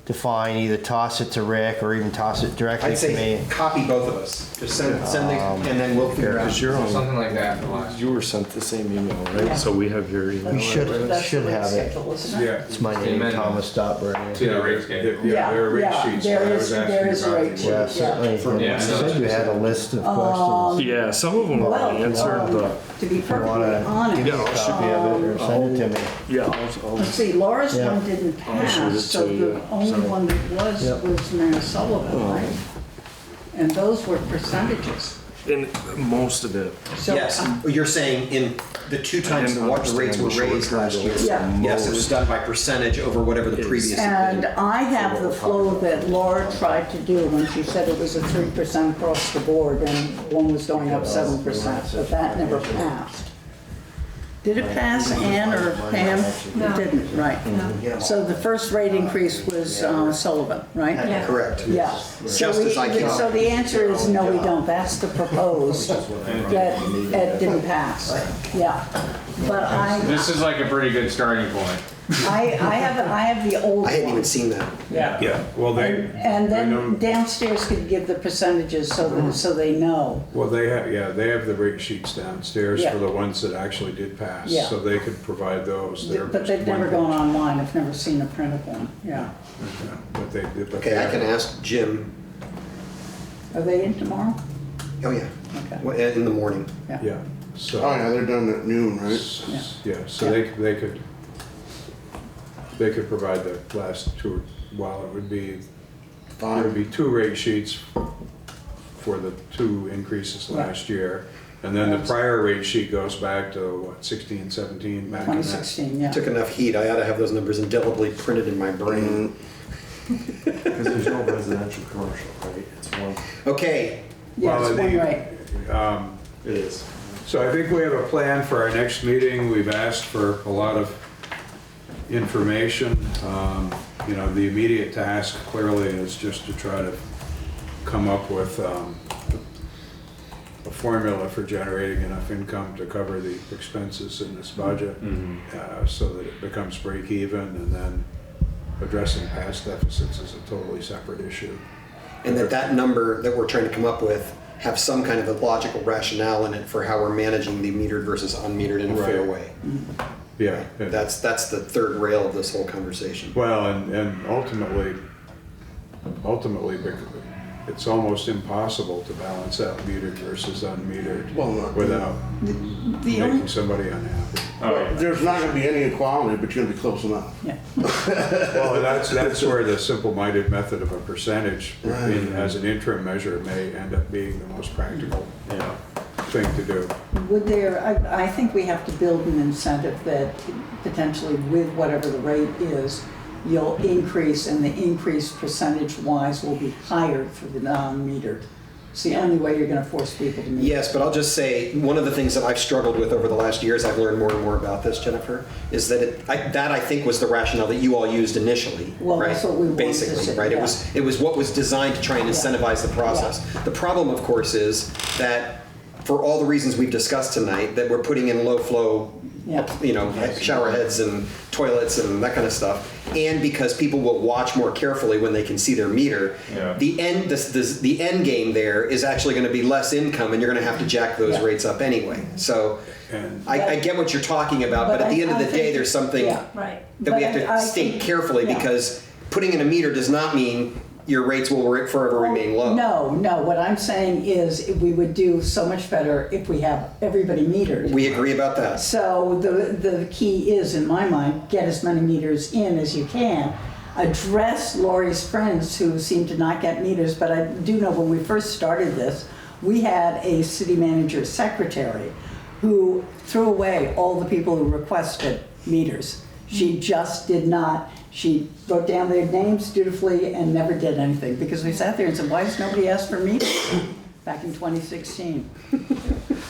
to find, either toss it to Rick or even toss it directly I'd to say me. copy both of us. Just send the, and then we'll figure out. Because you're on, Something like that for the last. you were sent the same email, Yeah. right? So we have your email. You should That's have the it. schedule, isn't it? Yeah. It's my name, Amen. Thomas Stopberg. To the rate schedule. Yeah, there are rate Yeah, sheets. there but I is- was asking there is a about rate the- sheet. Yeah, certainly. Yeah, You said you had a list of Um, questions. Yeah, some of them are Well, answered, but, To be perfectly wanna honest. Give me a copy of it or send it to me. yeah, Let's see, Laura's Yeah. one didn't shoot pass, it so to the you. only So- one that was Yep. Mary Sullivan, right? And those were percentages. in most of it. So, Yes, you're saying in the two times the water rates were raised last year. Yeah. Yes, it was done by percentage over whatever the previous. had And been. I have the flow that Laura tried to do when she said it was a 3% across the board and one was going up 7%, but that never passed. Did it pass, Ann or Pam? It didn't, right. So the first rate increase was Sullivan, right? Yeah. Correct. Yeah. Just as I can. So the answer is no, we don't. That's the proposed that didn't pass. Yeah. But This is like a pretty good starting point. I have the old I hadn't even one. seen that. Yeah. Yeah, well, And I know- then downstairs could give the percentages so they know. Well, they have the rate sheets downstairs Yeah. for the ones that actually did pass, Yeah. so they could provide those. They're But they've just never one gone page. online. I've never seen a printed one. Yeah. Yeah, But they, but Okay, I can ask Jim. Are they in tomorrow? Oh, yeah. Okay. Well, in the morning. Yeah, so. Oh yeah, they're done at noon, right? Yeah, so they could provide the last two, well, it would be, there would be two rate sheets for the two increases last year. And then the prior rate sheet goes back to, what, 16, 17, back in that. 2016, yeah. Took enough heat. I ought to have those numbers indelibly printed in my brain. Because there's no residential commercial, right? It's one. Okay, Yeah, it's Well, one the- rate. It is. So I think we have a plan for our next meeting. We've asked for a lot of information. You know, the immediate task clearly is just to try to come up with a formula for generating enough income to cover the expenses in this budget, so that it becomes break even, and then addressing past deficits is a totally separate issue. and that number that we're trying to come up with have some kind of a logical rationale in it for how we're managing the metered versus unmetered in a fair Right. way. Yeah. That's the third rail of this whole conversation. Well, and ultimately, it's almost impossible to balance out metered versus unmetered without The making only, somebody unhappy. There's not gonna be any equality, but you're gonna be close enough. yeah. Well, that's where the simple-minded method of a percentage as an interim measure may end up being the most practical thing to do. Would there, I think we have to build an incentive that potentially with whatever the rate is, you'll increase and the increase percentage-wise will be higher for the non-metered. It's the only way you're gonna force people to meet. Yes, but I'll just say, one of the things that I've struggled with over the last years, I've learned more and more about this, Jennifer, is that I think was the rationale that you all used initially, Well, right? that's what we wanted to Basically, say, right? yeah. It was what was designed to try and incentivize the process. The problem, of course, is that for all the reasons we've discussed tonight, that we're putting in low flow, Yeah. shower heads and toilets and that kind of stuff, and because people will watch more carefully when they can see their meter, Yeah. the end game there is actually going to be less income, and you're going to have to jack those Yeah. rates up anyway. So And I get what you're talking about, but at the end of the day, there's something Yeah. Right. that we But have I to state think- carefully, yeah. because putting in a meter does not mean your rates will forever remain low. No, what I'm saying is we would do so much better if we have everybody metered. We agree about that. So the key is, in my mind, get as many meters in as you can. Address Lori's friends who seem to not get meters, but I do know when we first started this, we had a city manager secretary who threw away all the people who requested meters. She just did not. She wrote down their names dutifully and never did anything, because we sat there and said, why has nobody asked for meters back in 2016?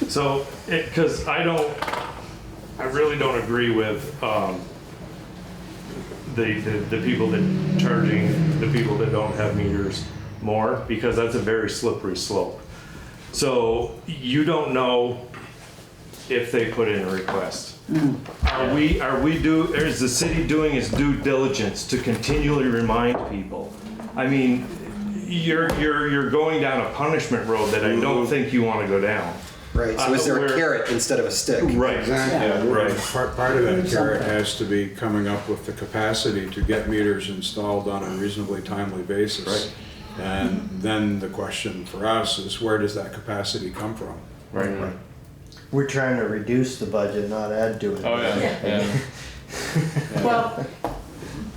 So, because I really don't agree with the people that charging the people that don't have meters more, because that's a very slippery slope. So you don't know if they put in a request. Is the city doing its due diligence to continually remind people? I mean, you're going down a punishment road that I don't think you want to go down. Right, so is there a carrot instead of a stick? Right. exactly, Yeah, right. part of that Need carrot something. has to be coming up with the capacity to get meters installed on a reasonably timely basis. Right. And then the question for us is, where does that capacity come from? Right. We're trying to reduce the budget, not add to it. Oh, yeah. Well,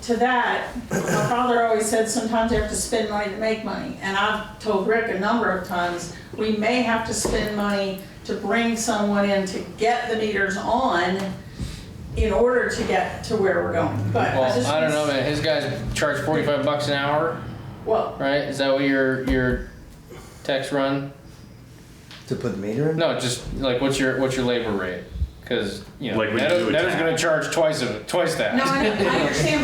to that, my father always said sometimes you have to spend money to make money. And I've told Rick a number of times, we may have to spend money to bring someone in to get the meters on in order to get to where we're going. But Well, I don't know, man. His guys charge $45 an hour, Well, right? Is that what your techs run? To put the meter in? No, just like what's your labor rate? Because Like when you do a Netto's tap. going to charge twice that. no, I understand,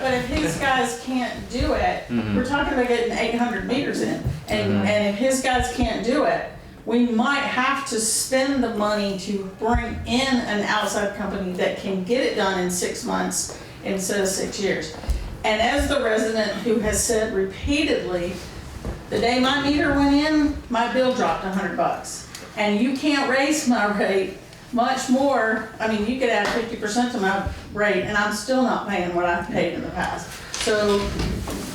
but if his guys can't do it, we're talking about getting 800 meters in. And if his guys can't do it, we might have to spend the money to bring in an outside company that can get it done in 6 months instead of 6 years. And as the resident who has said repeatedly, the day my meter went in, my bill dropped $100. And you can't raise my rate much more. I mean, you could add 50% to my rate and I'm still not paying what I've paid in the past. So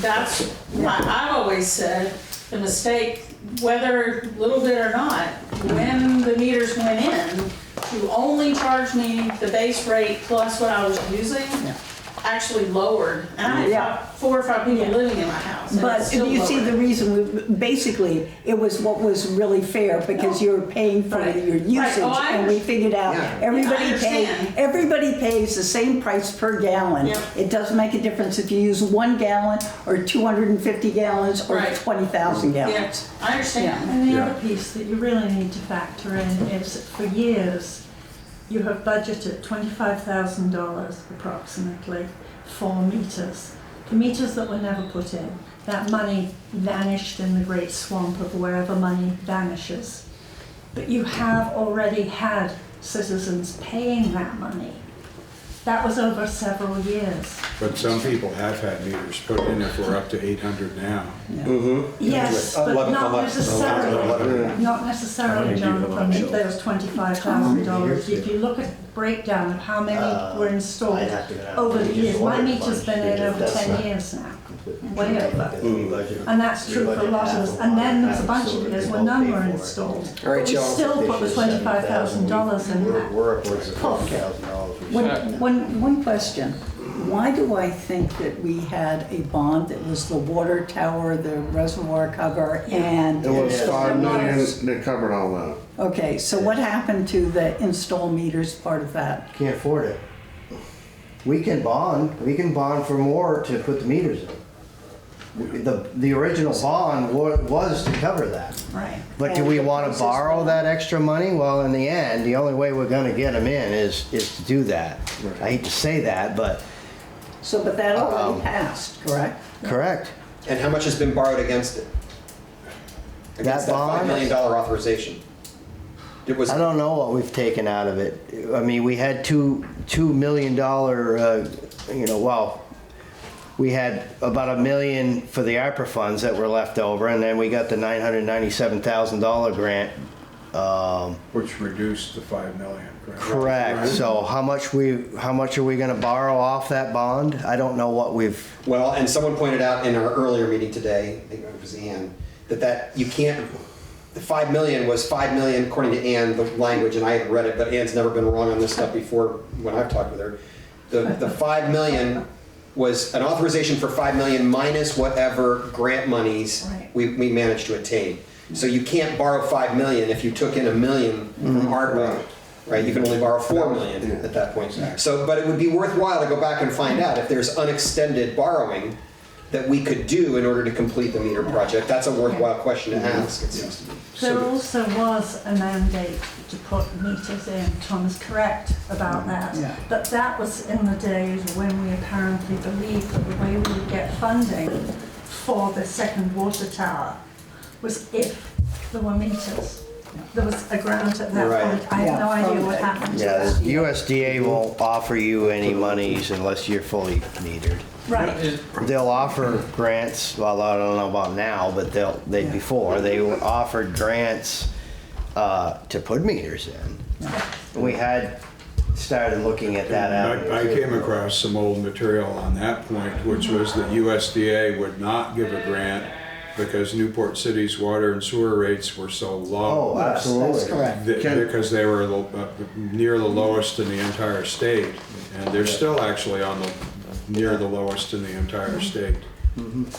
that's why I've always said the mistake, whether little bit or not, when the meters went in, to only charge me the base rate plus what I was using, actually lowered. And I had 4 or 5 people living in my house. and But it's still you see lowered. the reason, basically, it was what was really fair, because you're paying for Right. your usage, Oh, I and we figured out Yeah. understand. everybody pays the same price per gallon. Yep. It doesn't make a difference if you use 1 gallon, or 250 gallons, or Right. 20,000 Yeah, gallons. I understand. And the other piece that you really need to factor in is that for years, you have budgeted $25,000 approximately for meters. The meters that were never put in. That money vanished in the great swamp of wherever money vanishes. But you have already had citizens paying that money. That was over several years. But some people have had meters put in if we're up to 800 now. Yes, but not necessarily, not necessarily, Jonathan, if there was $25,000. If you look at breakdown of how many were installed I'd have to go down over the and years, just my order a meter's bunch, been in because over that's 10 not- years now, way over. Budget. And that's true for a lot of us. And then there's a bunch of years when none were installed. All right, But we y'all. still put the $25,000 in that. We're upwards of $50,000. One question. Why do I think that we had a bond that was the water tower, the reservoir cover, and... It was Yeah. 5 million, they covered all that. Okay, so what happened to the install meters part of that? Can't afford it. We can bond for more to put the meters in. The original bond was to cover that. Right. But do we want to borrow that extra money? Well, in the end, the only way we're gonna get them in is to do that. I hate to say that, but So, but that already passed, correct? correct. And how much has been borrowed against it? against That that $5 bond? million authorization? It was, I don't know what we've taken out of it. I mean, we had $2 million, we had about $1 million for the ARPA funds that were left over, and then we got the $997,000 grant. Which reduced the 5 million, correct? Correct. So how much are we gonna borrow off that bond? I don't know what we've, well, and someone pointed out in our earlier meeting today, I think it was Ann, that you can't, the 5 million was 5 million according to Ann, the language, and I haven't read it, but Ann's never been wrong on this stuff before when I've talked with her. The 5 million was an authorization for 5 million minus whatever grant monies Right. we managed to attain. So you can't borrow 5 million if you took in $1 million from ARPA, right? You can only borrow 4 million at that point. So, but it would be worthwhile to go back and find out if there's unextended borrowing that we could do in order to complete the meter project. That's a worthwhile question to ask, it seems to me. There also was a mandate to put meters in. Tom is correct about that. Yeah. But that was in the days when we apparently believed that the way we would get funding for the second water tower was if there were meters. There was a grant at that Right. point. I have no idea what happened to yeah, that. the USDA won't offer you any monies unless you're fully metered. Right. They'll offer grants, well, I don't know about now, but before, they were offered grants to put meters in. We had started looking at that avenue. I came across some old material on that point, which was that USDA would not give a grant because Newport City's water and sewer rates were so low. Oh, absolutely. That's correct. Because they were near the lowest in the entire state, and they're still actually near the lowest in the entire state.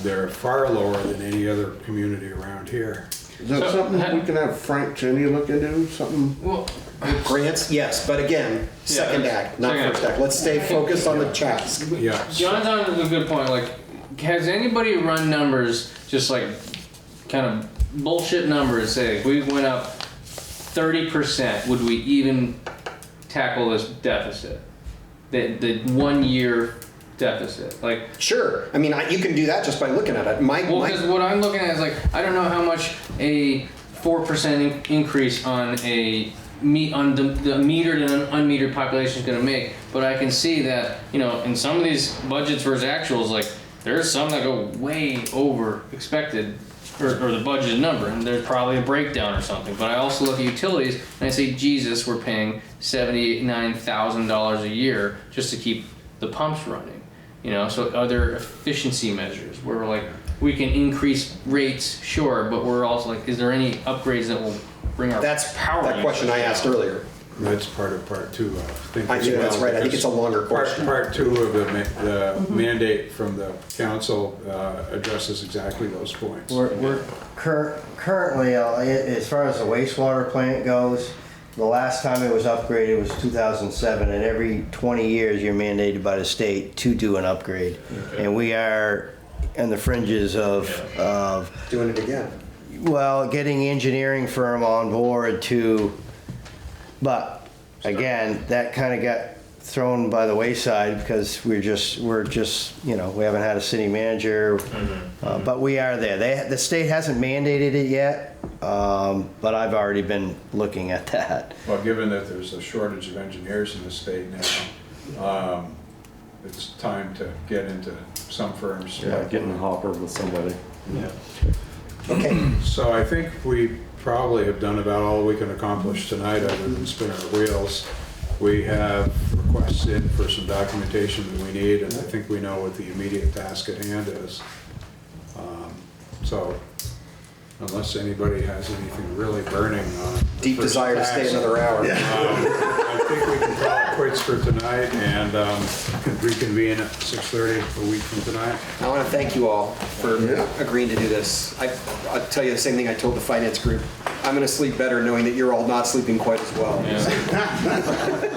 They're far lower than any other community around here. Is that something we can have Frank Cheney look into? Something? Well, Grants, yes, but again, second act, not second first act. Let's stay focused on the task. Yeah. John's on a good point. Like, has anybody run numbers, just like kind of bullshit numbers, say if we went up 30%, would we even tackle this deficit? The 1 year deficit? Like, Sure, I mean, you can do that just by looking at it. well, because what I'm looking at is like, I don't know how much a 4% increase on the metered and unmetered population is going to make, but I can see that, you know, in some of these budgets versus actuals, like, there's some that go way over expected, or the budgeted number, and there's probably a breakdown or something. But I also look at utilities, and I say, Jesus, we're paying $79,000 a year just to keep the pumps running. You know, so are there efficiency measures where we're like, we can increase rates, sure, but we're also like, is there any upgrades that will bring our That's power that question I asked earlier. That's part of part two, I think. I think as that's well, right. I think because it's a longer question. Part two of the mandate from the council addresses exactly those points. We're currently, as far as the wastewater plant goes, the last time it was upgraded was 2007, and every 20 years you're mandated by the state to do an upgrade. Okay. And we are in the fringes of Doing it again. well, getting engineering firm on board but again, that kind of got thrown by the wayside because we're just, you know, we haven't had a city manager, but we are there. The state hasn't mandated it yet, but I've already been looking at that. Well, given that there's a shortage of engineers in the state now, it's time to get into some firms. Yeah, get in the hopper with somebody. Yeah. Okay. So I think we probably have done about all we can accomplish tonight other than spin our wheels. We have requests in for some documentation that we need, and I think we know what the immediate task at hand is. So unless anybody has anything really burning on Deep the first desire to stay task, another hour. I think we can call it quits for tonight and can reconvene at 6:30 a week from tonight. I want to thank you all for agreeing to do this. I'll tell you the same thing I told the finance group. I'm going to sleep better knowing that you're all not sleeping quite as well. Yeah.